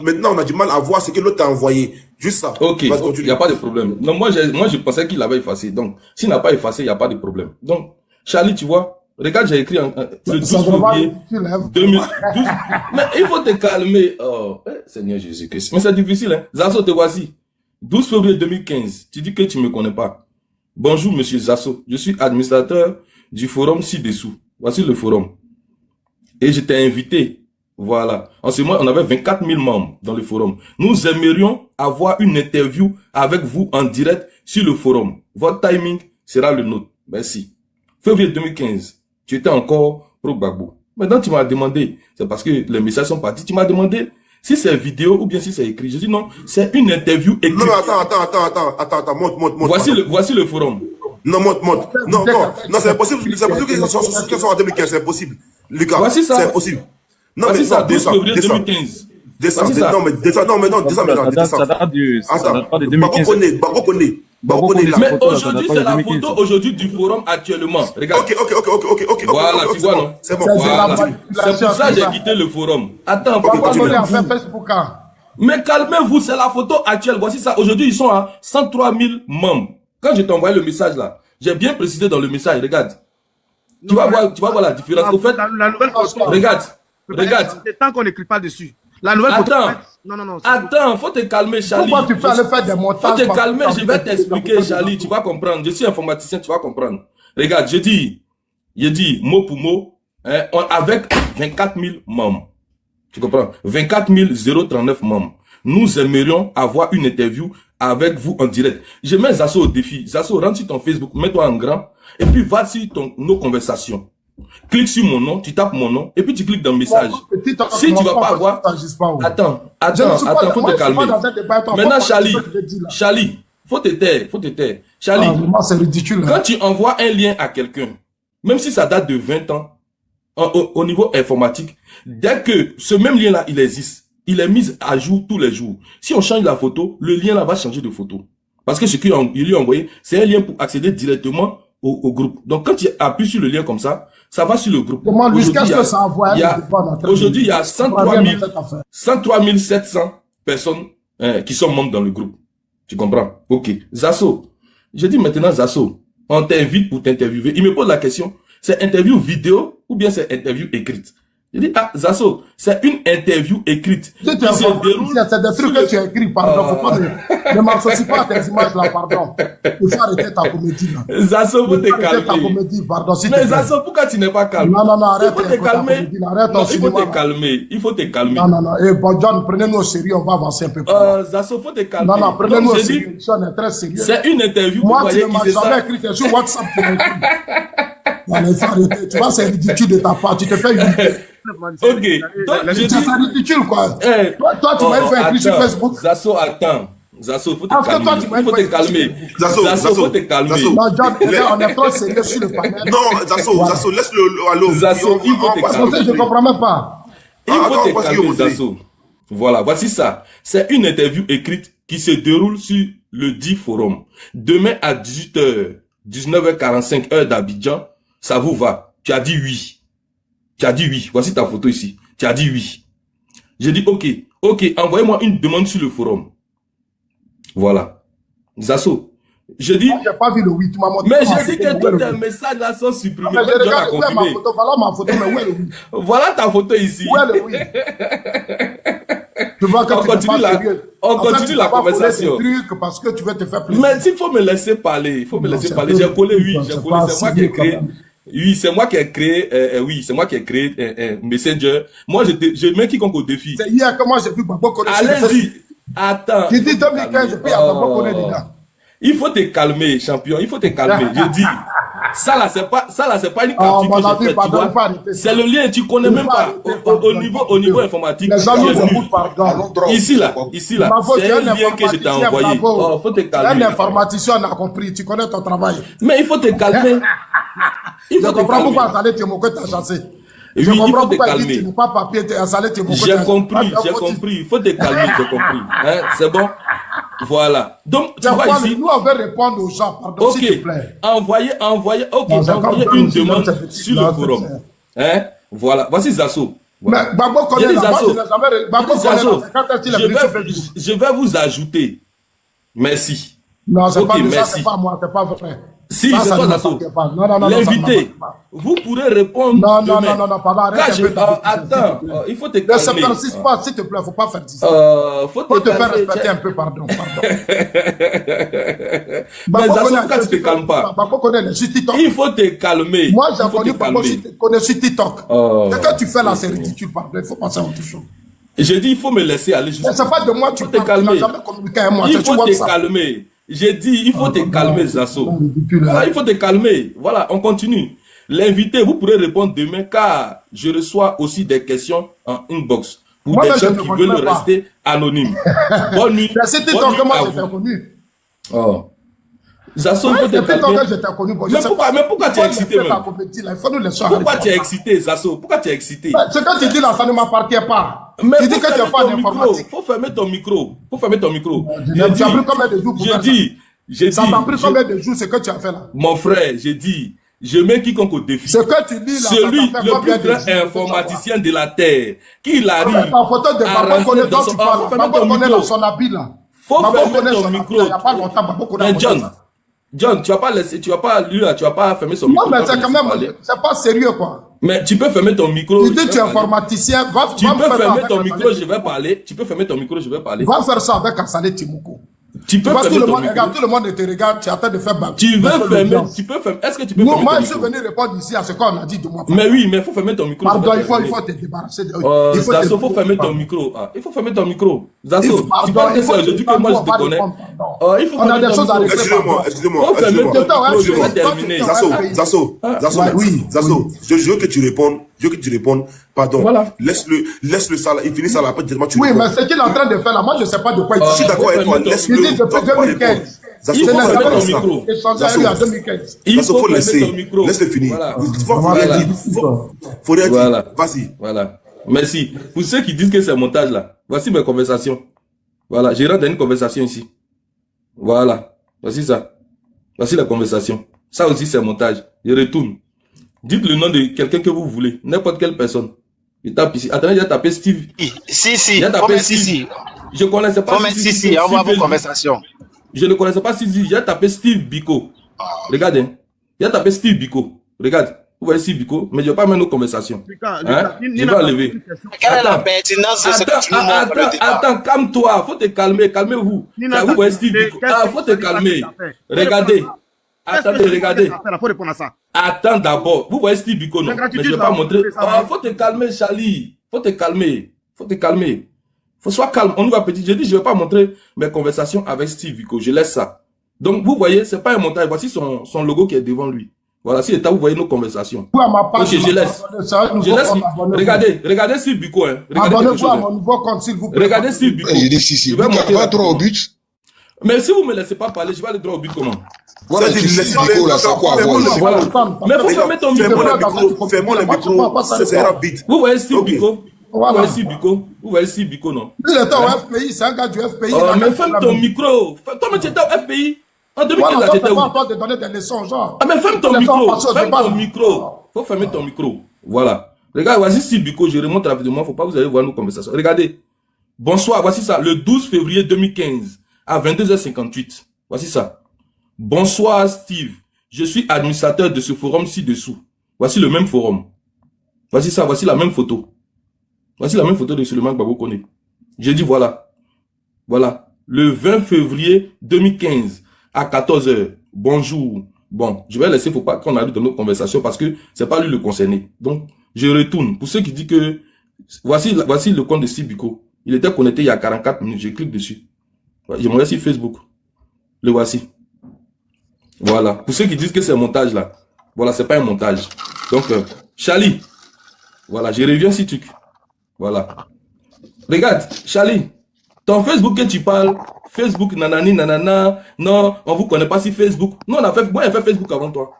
maintenant, on a du mal à voir ce que l'autre t'a envoyé. Juste ça. Ok, il n'y a pas de problème. Non, moi, je pensais qu'il avait effacé. Donc, s'il n'a pas effacé, il n'y a pas de problème. Donc, Charlie, tu vois, regarde, j'ai écrit le 12 février 2012. Mais il faut te calmer. Oh, Seigneur Jésus-Christ. Mais c'est difficile, hein. Zasso, te voici. 12 février 2015. Tu dis que tu ne me connais pas. Bonjour, monsieur Zasso. Je suis administrateur du forum ci-dessous. Voici le forum. Et je t'ai invité. Voilà. En ce moment, on avait 24 000 membres dans le forum. Nous aimerions avoir une interview avec vous en direct sur le forum. Votre timing sera le nôtre. Merci. Février 2015. Tu étais encore pro Gbagbo. Maintenant, tu m'as demandé, c'est parce que les messages sont partis, tu m'as demandé si c'est vidéo ou bien si c'est écrit. Je dis non, c'est une interview écrite. Non, attends, monte. Voici le forum. Non, monte. Non, c'est impossible. C'est impossible qu'ils soient en 2015, c'est impossible. Lucas, voici ça. C'est impossible. Non, voici mais ça, 12 février 2015. Descends. Ça date de 2015. Bagbo connaît là. Mais aujourd'hui, c'est la photo aujourd'hui du forum actuellement. Regarde. Ok. Voilà, tu vois, non? C'est bon. C'est pour ça que j'ai quitté le forum. Attends, mais calmez-vous, c'est la photo actuelle. Voici ça. Aujourd'hui, ils sont à 103 000 membres. Quand je t'ai envoyé le message là, j'ai bien précisé dans le message, regarde. Tu vas voir la différence. Au fait, la nouvelle photo. Regarde. C'est tant qu'on n'écrit pas dessus. La nouvelle photo. Attends, faut te calmer, Charlie. Pourquoi tu peux aller faire des montages? Faut te calmer, je vais t'expliquer, Charlie. Tu vas comprendre. Je suis informaticien, tu vas comprendre. Regarde, j'ai dit mot pour mot, hein, avec 24 000 membres. Tu comprends? 24 039 membres. Nous aimerions avoir une interview avec vous en direct. Je mets Zasso au défi. Zasso, rentre sur ton Facebook, mets-toi en grand, et puis va sur nos conversations. Clique sur mon nom, tu tapes mon nom, et puis tu cliques dans message. Si tu vas pas avoir... Attends, faut te calmer. Maintenant, Charlie, faut te taire. Charlie, c'est ridicule. Quand tu envoies un lien à quelqu'un, même si ça date de 20 ans, au niveau informatique, dès que ce même lien-là, il existe, il est mis à jour tous les jours. Si on change la photo, le lien-là va changer de photo. Parce que ce qu'il lui a envoyé, c'est un lien pour accéder directement au groupe. Donc, quand tu appuies sur le lien comme ça va sur le groupe. Aujourd'hui, il y a 103 700 personnes qui sont membres dans le groupe. Tu comprends? Ok. Zasso. Je dis maintenant, Zasso, on t'invite pour t'interviewer. Il me pose la question, c'est interview vidéo ou bien c'est interview écrite? Je dis, Zasso, c'est une interview écrite. C'est des trucs que tu as écrit, pardon. Faut pas ne m'associe pas à tes images là, pardon. Il faut arrêter ta comédie là. Zasso, faut te calmer. Ta comédie, pardon, mais Zasso, pourquoi tu n'es pas calme? Non, arrête. Il faut te calmer. Il faut te calmer. Non. Eh, bon, John, prenez-nous au sérieux, on va avancer un peu plus. Zasso, faut te calmer. Non, prenez-nous au sérieux. On est très sérieux. C'est une interview. Moi, tu ne m'as jamais écrit, c'est sur WhatsApp. Tu vois, c'est ridicule de ta part. Tu te fais une. Ok. C'est ridicule, quoi. Toi, tu m'as fait écrire sur Facebook. Zasso, attends. Zasso, faut te calmer. Faut te calmer. Zasso, faut te calmer. Non, John, on est trop sérieux sur le panel. Non, Zasso, laisse-le à l'eau. Zasso, il faut te calmer. Je ne comprends même pas. Il faut te calmer, Zasso. Voilà, voici ça. C'est une interview écrite qui se déroule sur le dit forum. Demain à 18h, 19h45, heure d'Abidjan, ça vous va? Tu as dit oui. Tu as dit oui. Voici ta photo ici. Tu as dit oui. J'ai dit ok. Ok, envoyez-moi une demande sur le forum. Voilà. Zasso. Je dis... J'ai pas vu le oui. Tu m'as montré. Mais j'ai dit que tous tes messages là sont supprimés. Mais je regarde, où est ma photo? Voilà ma photo, mais où est le oui? Voilà ta photo ici. Où est le oui? Tu vois que on continue la conversation. Parce que tu veux te faire plaisir. Mais il faut me laisser parler. Il faut me laisser parler. J'ai collé oui. J'ai collé. C'est moi qui ai créé. Oui, c'est moi qui ai créé, c'est moi qui ai créé Messenger. Moi, je mets quiconque au défi. C'est hier que moi j'ai vu Babo connaître. Allez-y. Attends. J'ai dit 2015, je peux y avoir Babo connaître dedans. Il faut te calmer, champion. Il faut te calmer. Je dis, ça là, c'est pas une capture que j'ai faite, tu vois. C'est le lien, tu connais même pas. Au niveau informatique. Les amis se foutent, pardon. Ici là. C'est un lien que je t'ai envoyé. Oh, faut te calmer. Un informaticien a compris. Tu connais ton travail. Mais il faut te calmer. Je comprends pourquoi Azalé Tiemoko t'a chassé. Je comprends pourquoi il dit tu n'as pas papier, Azalé Tiemoko. J'ai compris. Il faut te calmer, j'ai compris. Hein, c'est bon? Voilà. Donc, tu vois ici. Nous, on veut répondre aux gens, pardon, s'il te plaît. Envoyez une demande sur le forum. Hein? Voilà. Voici Zasso. Voilà. Mais Babo connaît la je vais vous ajouter. Merci. Non, c'est pas ça, c'est pas moi, c'est pas vrai. Si, c'est toi, Zasso. L'invité, vous pourrez répondre. Non, pardon. Attends, il faut te calmer. Ne se persiste pas, s'il te plaît, faut pas faire ça. Faut te faire respecter un peu, pardon. Mais Zasso, pourquoi tu te calmes pas? Il faut te calmer. Moi, j'ai connu Babo, je te connais sur TikTok. Ce que tu fais là, c'est ridicule, pardon. Il faut passer à autre chose. J'ai dit, il faut me laisser aller jusqu'à. C'est pas de moi, tu te calmer. Il faut te calmer. J'ai dit, il faut te calmer, Zasso. Voilà, il faut te calmer. Voilà, on continue. L'invité, vous pourrez répondre demain, car je reçois aussi des questions en inbox pour des gens qui veulent rester anonymes. Bonne nuit. C'était ton que moi j'étais connu. Oh. Zasso, il faut te calmer. Mais pourquoi tu es excité même? Pourquoi tu es excité, Zasso? Pourquoi tu es excité? Ce que tu dis là, ça ne m'appartient pas. Mais tu dis que tu n'as pas d'informatique. Faut fermer ton micro. Tu as pris combien de jours pour faire ça? Ça m'a pris combien de jours ce que tu as fait là? Mon frère, j'ai dit, je mets quiconque au défi. Ce que tu dis là, celui le plus grand informaticien de la Terre, qui arrive ta photo de Babo connaît dont tu parles. Babo connaît dans son habit là. Faut fermer ton micro. Il n'y a pas longtemps, Babo connaît. John, tu vas pas fermer son micro. Non, mais c'est quand même, c'est pas sérieux quoi. Mais tu peux fermer ton micro. Tu dis tu es informaticien, tu peux fermer ton micro, je vais parler. Tu peux fermer ton micro, je vais parler. Va faire ça avec Azalé Tiemoko. Tu peux vois, fermer ton micro. regarde, tout le monde te regarde, tu es en train de faire Tu veux fermer, tu peux fermer. Est-ce que tu peux fermer ton moi, je micro? suis venu répondre ici à ce qu'on a dit de moi. Mais oui, mais il faut fermer ton micro. Pardon, il faut te débarrasser de... Zasso, il faut fermer ton micro. Il faut fermer ton micro. Zasso, tu parles de ça aujourd'hui que moi je te connais. Il faut fermer ton micro. Excusez-moi. Je vais terminer. Zasso, je veux que tu répondes. Pardon. Voilà. Laisse-le ça là. Il finit ça là. Après, directement, tu oui, réponds. mais ce qu'il est en train de faire là, moi, je ne sais pas de quoi il Je suis d'accord avec toi. Laisse-le. Il dit depuis 2015. Il faut fermer ton micro. Il faut laisser. Laisse-le finir. Faut rien dire. Vas-y. Voilà. Merci. Pour ceux qui disent que c'est montage là, voici mes conversations. Voilà. Je rentre dans une conversation ici. Voilà. Voici ça. Voici la conversation. Ça aussi, c'est montage. Je retourne. Dites le nom de quelqu'un que vous voulez. N'importe quelle personne. Il tape ici. Attendez, il a tapé Steve. Si. Il a tapé Steve. Je ne connaissais pas Si, envoie vos conversations. Je ne connaissais pas Steve. Il a tapé Steve Biko. Regardez. Il a tapé Steve Biko. Regarde. Vous voyez Steve Biko. Mais je ne vais pas mettre nos conversations. Je vais enlever. Quelle est la pertinence de ce que tu nous montres le débat? Attends, calme-toi. Faut te calmer. Calmez-vous. Vous voyez Steve Biko. Faut te calmer. Regardez. Attendez, regardez. Attends d'abord. Vous voyez Steve Biko, non? Mais je ne vais pas montrer. Faut te calmer, Charlie. Faut te calmer. Faut soit calme. On y va petit. Je dis, je ne vais pas montrer mes conversations avec Steve Biko. Je laisse ça. Donc, vous voyez, ce n'est pas un montage. Voici son logo qui est devant lui. Voilà, si vous voyez nos conversations. Ok, je laisse. Regardez Steve Biko. Abonnez-vous à mon nouveau compte, s'il vous plaît. Regardez Steve Biko. Je vais montrer droit au but. Mais si vous ne me laissez pas parler, je vais aller droit au but comment? Voilà, tu sais là, ça quoi avoir. Mais faut fermer ton micro. Fais-moi le micro. C'est rapide. Vous voyez Steve Biko? Vous voyez Steve Biko, non? Il était au FPI, c'est un gars du FPI. Mais ferme ton micro. Toi, tu étais au FPI. En 2015, tu étais où? De donner des leçons, genre. Mais ferme ton micro. Ferme ton micro. Faut fermer ton micro. Voilà. Regarde, voici Steve Biko. Je remonte rapidement. Faut pas que vous allez voir nos conversations. Regardez. Bonsoir. Voici ça. Le 12 février 2015 à 22h58. Voici ça. Bonsoir Steve. Je suis administrateur de ce forum ci-dessous. Voici le même forum. Voici ça. Voici la même photo. Voici la même photo de Suleiman Gbagbo Koné. J'ai dit voilà. Voilà. Le 20 février 2015 à 14h. Bonjour. Bon, je vais laisser, faut pas qu'on arrive dans notre conversation parce que c'est pas lui le concerné. Donc, je retourne. Pour ceux qui disent que voici le compte de Steve Biko. Il était connecté il y a 44 minutes. Je clique dessus. Je me sur Facebook. Le voici. Voilà. Pour ceux qui disent que c'est un montage là. Voilà, c'est pas un montage. Donc, Charlie. Voilà, je reviens si tu... Voilà. Regarde, Charlie. Ton Facebook que tu parles, Facebook, nanani, nanana, non, on vous connaît pas sur Facebook. Non, moi, j'ai fait Facebook avant toi.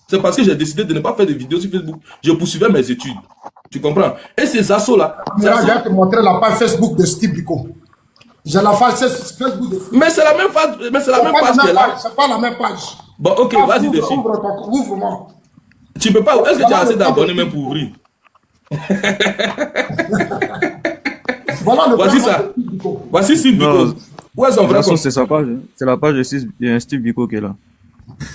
C'est parce que j'ai décidé de ne pas faire de vidéos sur Facebook. Je poursuivais mes études. Tu comprends? Et ces assauts là. Je vais te montrer la page Facebook de Steve Biko. J'ai la page Facebook de Steve. Mais c'est la même page, qui est là. C'est pas la même page. Bon, ok, vas-y dessus. Ouvre-moi. Tu peux pas, est-ce que tu as assez d'abonnés même pour ouvrir? Voici ça. Voici Steve Biko. Où est son vrai compte? C'est sa page. C'est la page de Steve Biko qui est là.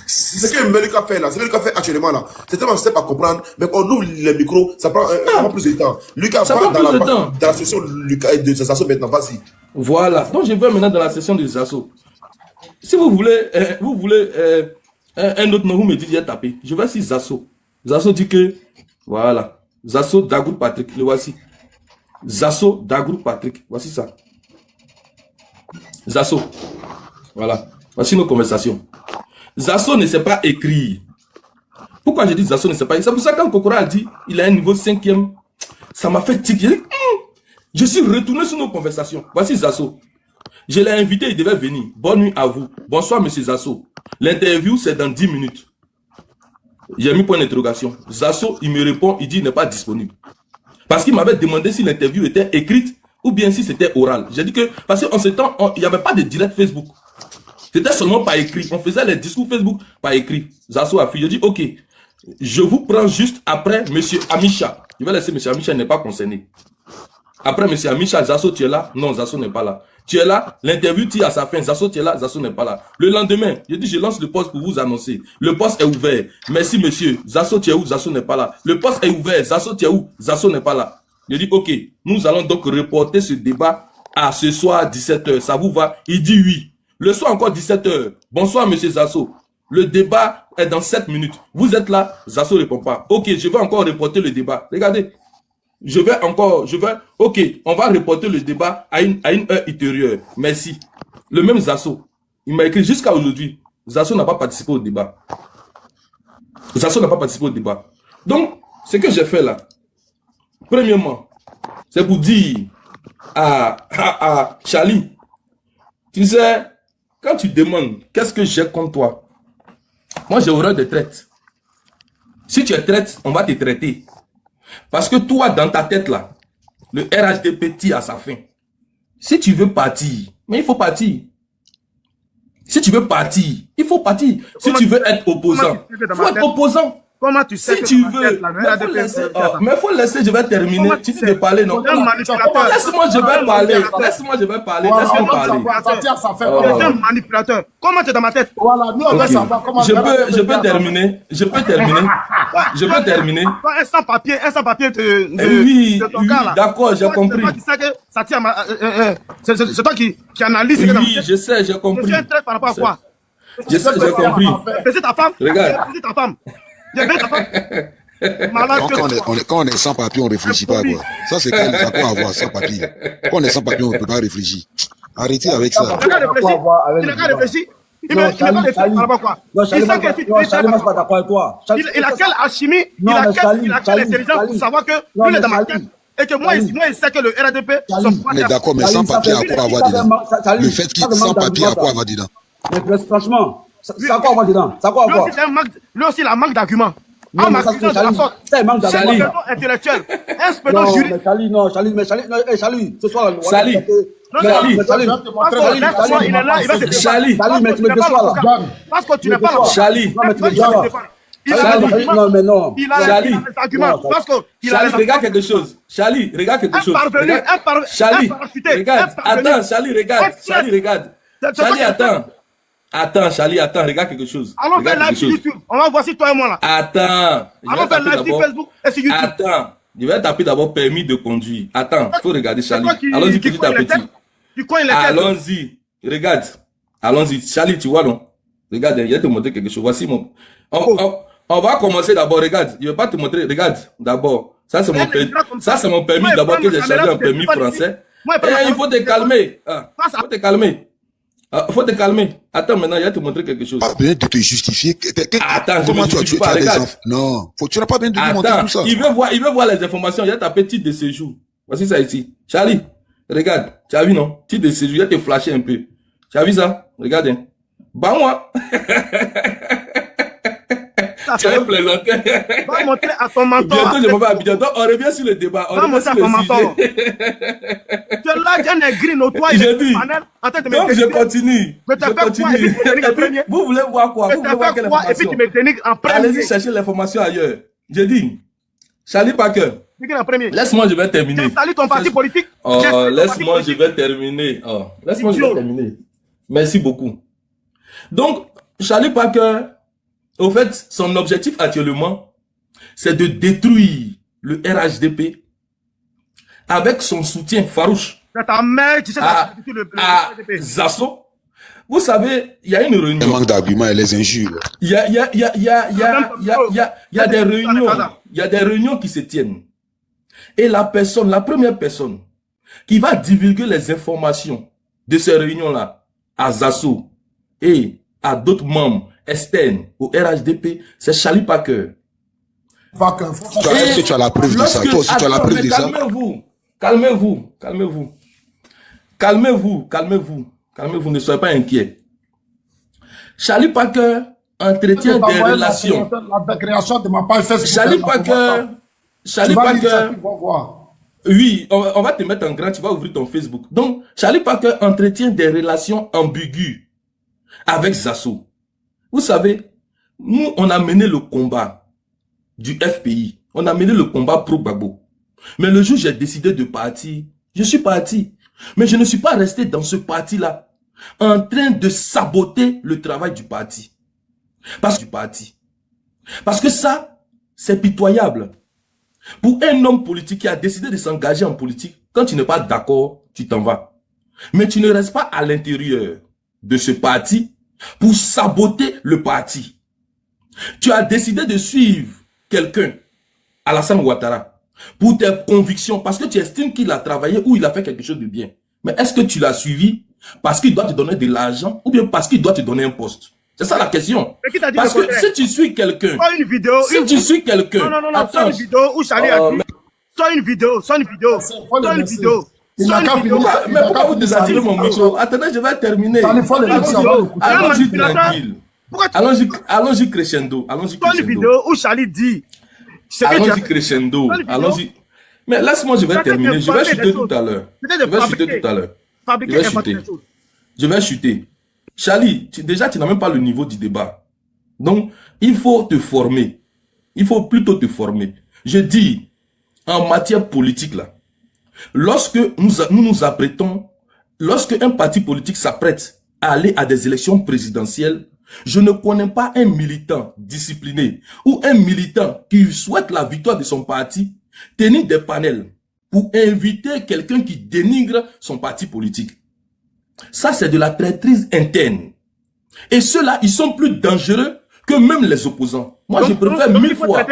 C'est ce que Melika fait là. C'est ce que Melika fait actuellement là. C'est tellement simple à comprendre. Mais quand on ouvre les micros, ça prend plus de temps. Lucas va dans la session de ses assauts maintenant. Vas-y. Voilà. Donc je vais maintenant dans la session des assauts. Si vous voulez, un autre nom, vous me dites, j'ai tapé. Je vais sur Zasso. Zasso dit que, voilà. Zasso Dagour Patrick. Le voici. Zasso Dagour Patrick. Voici ça. Zasso. Voilà. Voici nos conversations. Zasso ne sait pas écrire. Pourquoi je dis Zasso ne sait pas écrire? C'est pour ça que quand Kokora a dit il a un niveau 5e, ça m'a fait tic. Je suis retourné sur nos conversations. Voici Zasso. Je l'ai invité, il devait venir. Bonne nuit à vous. Bonsoir, monsieur Zasso. L'interview, c'est dans 10 minutes. J'ai mis point d'interrogation. Zasso, il me répond, il dit il n'est pas disponible. Parce qu'il m'avait demandé si l'interview était écrite ou bien si c'était oral. J'ai dit que, parce qu'en ce temps, il n'y avait pas de direct Facebook. C'était seulement par écrit. On faisait les discours Facebook par écrit. Zasso a fait. Je dis, ok, je vous prends juste après monsieur Amisha. Je vais laisser monsieur Amisha, il n'est pas concerné. Après monsieur Amisha, Zasso, tu es là? Non, Zasso n'est pas là. Tu es là? L'interview tire à sa fin. Zasso, tu es là? Zasso n'est pas là. Le lendemain, je dis, je lance le poste pour vous annoncer. Le poste est ouvert. Merci monsieur. Zasso, tu es où? Zasso n'est pas là. Le poste est ouvert. Zasso, tu es où? Zasso n'est pas là. Je dis, ok, nous allons donc reporter ce débat à ce soir à 17h. Ça vous va? Il dit oui. Le soir encore 17h. Bonsoir, monsieur Zasso. Le débat est dans 7 minutes. Vous êtes là, Zasso ne répond pas. Ok, je vais encore reporter le débat. Regardez. Ok, on va reporter le débat à une heure ultérieure. Merci. Le même Zasso, il m'a écrit jusqu'à aujourd'hui. Zasso n'a pas participé au débat. Zasso n'a pas participé au débat. Donc, ce que j'ai fait là, premièrement, c'est pour dire à Charlie, tu sais, quand tu demandes qu'est-ce que j'ai contre toi, moi j'ai horreur de traite. Si tu es traite, on va te traiter. Parce que toi, dans ta tête là, le RHDP tire à sa fin. Si tu veux partir, mais il faut partir. Si tu veux partir, il faut partir. Si tu veux être opposant, il faut être opposant. Comment tu sais si tu veux, mais faut laisser, je vais terminer. Tu dis de parler, non? Laisse-moi, je vais parler. Laisse-moi, je vais parler. Laisse-moi parler. C'est un manipulateur. Comment tu es dans ma tête? Voilà, nous on veut savoir comment je peux terminer. Je peux terminer. Un sans-papier oui, d'accord, j'ai compris. Tu sais que ça tient c'est toi qui analyse. Oui, je sais, j'ai compris. Je suis un trait par rapport à quoi? Je sais, j'ai compris. C'est ta femme. Regarde. C'est ta femme. Quand on est sans papier, on ne réfléchit pas. Quoi. Ça, c'est quand même à quoi avoir sans papier. Quand on est sans papier, on ne peut pas réfléchir. Arrêtez avec ça. Il n'a qu'à réfléchir. Il m'a réfléchi par rapport à quoi? Il sait que si tu il a quelle alchimie, il a quelle intelligence pour savoir que lui, il est dans ma tête. Et que moi, il sait que le RADP... Mais d'accord, mais sans papier, à quoi avoir dedans? Le fait qu'il sans papier, à quoi avoir dedans? Mais franchement, ça a quoi avoir dedans? Ça a quoi avoir? Lui aussi, il a un manque d'arguments. C'est un manque d'arguments. Intellectuel. Un spédon juridique. Charlie, ce soir, Charlie, mais tu me déçois là. Parce que tu n'es pas là. Charlie, non, mais non. Il a les arguments. Parce que Charlie, regarde quelque chose. Charlie, regarde quelque chose. Charlie, regarde. Attends, Charlie, regarde. Charlie, regarde. Charlie, attends. Attends, Charlie, attends, regarde quelque chose. Allons faire live sur YouTube. On va voir si toi et moi là. Attends. Allons faire live sur Facebook et sur YouTube. Attends. Je vais taper d'abord permis de conduire. Attends, faut regarder Charlie. Allons-y petit à petit. Allons-y. Regarde. Allons-y. Charlie, tu vois non? Regarde, je vais te montrer quelque chose. Voici mon... On va commencer d'abord. Regarde. Je vais pas te montrer. Regarde. D'abord. Ça, c'est mon permis. Ça, c'est mon permis d'abord que j'ai changé en permis français. Il faut te calmer. Faut te calmer. Faut te calmer. Attends, maintenant, il va te montrer quelque chose. Pas besoin de te justifier. Attends, comment tu as des enfants? Non. Tu n'as pas besoin de lui montrer tout ça. Il veut voir les informations. Il y a ta petite de séjour. Voici ça ici. Charlie, regarde. Tu as vu, non? Titre de séjour. Il va te flasher un peu. Tu as vu ça? Regarde. Hein. Bah, moi. Tu as plaisanté. Va montrer à ton mentor. Bientôt, je m'en vais à Abidjan. Donc, on revient sur le débat. On revient sur le sujet. Tu es là, j'ai un gris notoire. J'ai dit. Donc, je continue. Vous voulez voir quoi? Vous voulez voir quelle information? Et puis, tu me dénigres en premier. Allez-y chercher l'information ailleurs. J'ai dit. Charlie Parker. Laisse-moi, je vais terminer. Salut ton parti politique. Laisse-moi, je vais terminer. Laisse-moi, je vais terminer. Merci beaucoup. Donc, Charlie Parker, au fait, son objectif actuellement, c'est de détruire le RHDP avec son soutien farouche à Zasso. Vous savez, il y a une réunion. Il manque d'arguments et les injures. Il y a des réunions. Il y a des réunions qui se tiennent. Et la première personne qui va divulguer les informations de ces réunions-là à Zasso et à d'autres membres externes au RHDP, c'est Charlie Parker. Est-ce que tu as la preuve de ça? Toi aussi, tu as la preuve de ça? Calmez-vous, ne soyez pas inquiets. Charlie Parker entretient des relations. La création de ma page Facebook. Charlie Parker. Oui, on va te mettre en grand, tu vas ouvrir ton Facebook. Donc, Charlie Parker entretient des relations ambiguës avec Zasso. Vous savez, nous, on a mené le combat du FPI. On a mené le combat pro-Gbagbo. Mais le jour où j'ai décidé de partir, je suis parti. Mais je ne suis pas resté dans ce parti-là, en train de saboter le travail du parti. Parce que ça, c'est pitoyable. Pour un homme politique qui a décidé de s'engager en politique, quand tu n'es pas d'accord, tu t'en vas. Mais tu ne restes pas à l'intérieur. de ce parti pour saboter le parti. Tu as décidé de suivre quelqu'un, Alassane Ouattara, pour tes convictions, parce que tu estimes qu'il a travaillé ou il a fait quelque chose de bien. Mais est-ce que tu l'as suivi parce qu'il doit te donner de l'argent ou bien parce qu'il doit te donner un poste? C'est ça la question. Parce que si tu suis quelqu'un, si tu suis quelqu'un, non, c'est une vidéo où Charlie a dit, c'est une vidéo. Mais pourquoi vous désactivez mon micro? Attendez, je vais terminer. Allons-y tranquille. Allons-y crescendo. C'est une vidéo où Charlie dit. Allons-y crescendo. Allons-y. Mais laisse-moi, je vais terminer. Je vais chuter tout à l'heure. Je vais chuter. Charlie, déjà, tu n'as même pas le niveau du débat. Donc, il faut te former. Il faut plutôt te former. Je dis, en matière politique, là, lorsque nous apprêtons, lorsque un parti politique s'apprête à aller à des élections présidentielles, je ne connais pas un militant discipliné ou un militant qui souhaite la victoire de son parti tenir des panels pour inviter quelqu'un qui dénigre son parti politique. Ça, c'est de la traîtrise interne. Et ceux-là, ils sont plus dangereux que même les opposants. Moi, je préfère mille fois.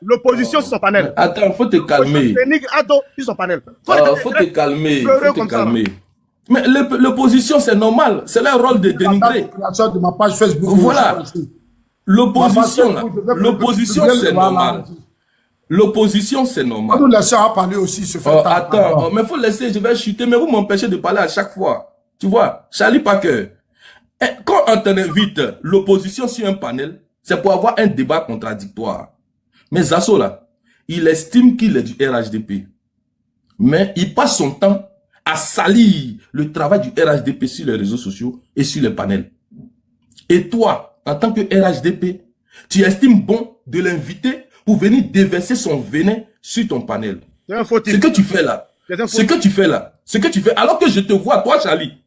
L'opposition sur son panel. Attends, faut te calmer. Faut te calmer. Mais l'opposition, c'est normal. C'est leur rôle de dénigrer. Voilà. L'opposition, c'est normal. L'opposition, c'est normal. Nous laissons parler aussi. Attends, mais il faut laisser, je vais chuter, mais vous m'empêchez de parler à chaque fois. Tu vois, Charlie Parker, quand on t'invite l'opposition sur un panel, c'est pour avoir un débat contradictoire. Mais Zasso, là, il estime qu'il est du RHDP. Mais il passe son temps à salir le travail du RHDP sur les réseaux sociaux et sur les panels. Et toi, en tant que RHDP, tu estimes bon de l'inviter pour venir déverser son venin sur ton panel. Ce que tu fais là, alors que je te vois, toi Charlie,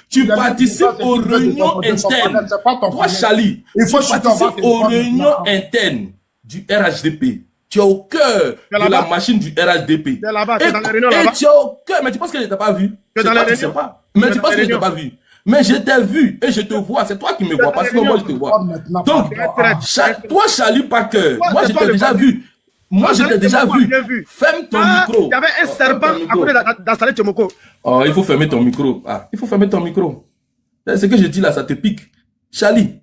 tu participes aux réunions internes. Toi Charlie, tu participes aux réunions internes du RHDP. Tu es au cœur de la machine du RHDP. Et tu es au cœur, mais tu penses que je ne t'ai pas vu? Mais tu penses que je ne t'ai pas vu? Mais je t'ai vu et je te vois. C'est toi qui me vois, parce que moi je te vois. Donc, toi Charlie Parker, moi je t'ai déjà vu. Ferme ton micro. Il y avait un serpent à côté d'installer Tchomoko. Oh, il faut fermer ton micro. Il faut fermer ton micro. Ce que je dis là, ça te pique. Charlie.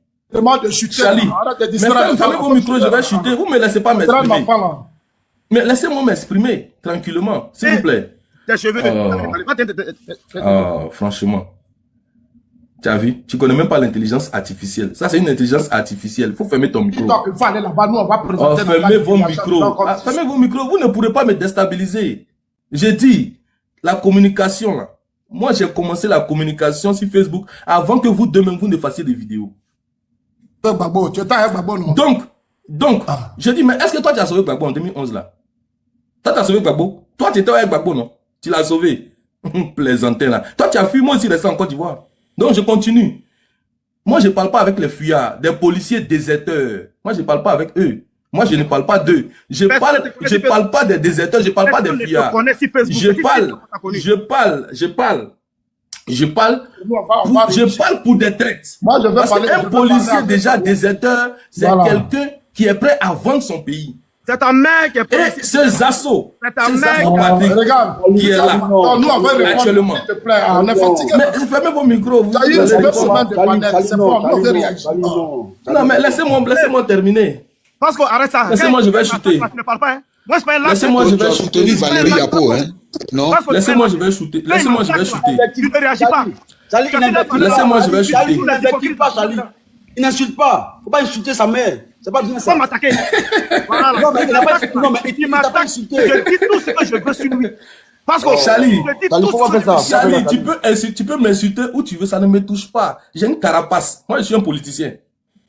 Charlie. Mais fermez vos micros, je vais chuter. Vous ne me laissez pas m'exprimer. Mais laissez-moi m'exprimer tranquillement, s'il vous plaît. Franchement. Tu as vu? Tu connais même pas l'intelligence artificielle. Ça, c'est une intelligence artificielle. Il faut fermer ton micro. Fermez vos micros. Fermez vos micros. Vous ne pourrez pas me déstabiliser. J'ai dit, la communication, là. Moi, j'ai commencé la communication sur Facebook avant que vous, demain, vous ne fassiez des vidéos. Donc, je dis, mais est-ce que toi, tu as sauvé Gbagbo en 2011, là? Toi, tu as sauvé Gbagbo? Toi, tu étais avec Gbagbo, non? Tu l'as sauvé. Plaisantin, là. Toi, tu as fui, moi aussi, resté en Côte d'Ivoire. Donc, je continue. Moi, je ne parle pas avec les fuyards, des policiers déserteurs. Moi, je ne parle pas avec eux. Moi, je ne parle pas d'eux. Je parle pas des déserteurs, je ne parle pas des fuyards. Je parle pour des traites. Parce qu'un policier déjà déserteur, c'est quelqu'un qui est prêt à vendre son pays. C'est un mec qui est prêt. Et ce Zasso, regarde, qui est là, actuellement. S'il te plaît, on est fatigué. Mais fermez vos micros. Non, mais laissez-moi terminer. Parce qu'on arrête ça. Laissez-moi, je vais chuter. Laissez-moi, je vais chuter. Valérie Yapo, hein? Non? Laissez-moi, je vais chuter. Laissez-moi, je vais chuter. Tu ne réagis pas. Laissez-moi, je vais chuter. Il n'insulte pas. Faut pas insulter sa mère. C'est pas bien ça. Faut m'attaquer. Voilà. Non, mais il n'a pas insulté. Non, mais il t'a pas insulté. Je dis tout ce que je veux sur lui. Parce que Charlie, Charlie, tu peux m'insulter où tu veux, ça ne me touche pas. J'ai une carapace. Moi, je suis un politicien.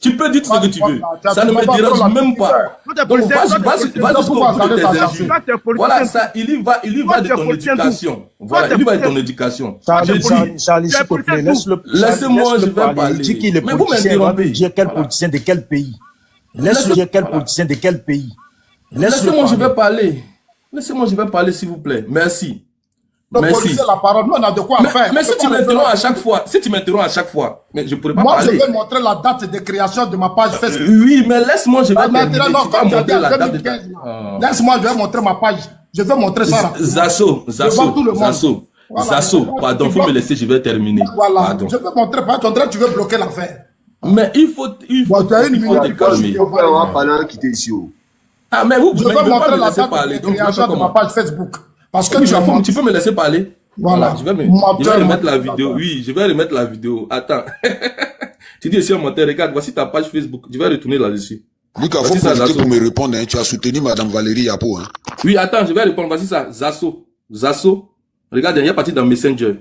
Tu peux dire tout ce que tu veux. Ça ne me dérange même pas. Donc, va jusqu'au bout de tes injures. Voilà, ça, il y va de ton éducation. Voilà, il y va de ton éducation. Charlie, s'il te plaît, laissez-moi, je vais parler. Il dit qu'il est politicien, il va me dire quel politicien de quel pays. Laisse-le dire quel politicien de quel pays. Laissez-moi, je vais parler. Laissez-moi, je vais parler, s'il vous plaît. Merci. Donc, Merci. policier, la parole, nous, on a de quoi faire. Mais si tu m'interromps à chaque fois, mais je pourrais pas moi, parler. je vais montrer la date de création de ma page Facebook. Oui, mais laisse-moi, je vais terminer. Maintenant, non, Tu vas comme tu as dit montrer en la date de 2015, laisse-moi, je vais montrer ma page. Je vais montrer ça là. Zasso, Voilà. Zasso, pardon, faut me laisser, je vais terminer. Voilà, Pardon. je vais montrer, pas ton droit, tu veux bloquer l'affaire. Mais il faut tu as une te minute, calmer. On va parler quitter ici. Ah, mais vous Je ne vais pouvez pas montrer me la laisser date parler. de Donc, je vais création faire de ma comment? page Facebook. Parce que Oui, tu peux me laisser parler? Voilà. Je vais remettre la vidéo. Oui, je vais remettre la vidéo. Attends. Tu dis ici en monteur, regarde, voici ta page Facebook. Je vais retourner là-dessus. Lucas, faut profiter pour me répondre. Hein. Tu as soutenu Madame Valérie Yapo. Hein. Oui, attends, je vais répondre. Voici ça. Zasso. Regarde, il y a parti dans Messenger.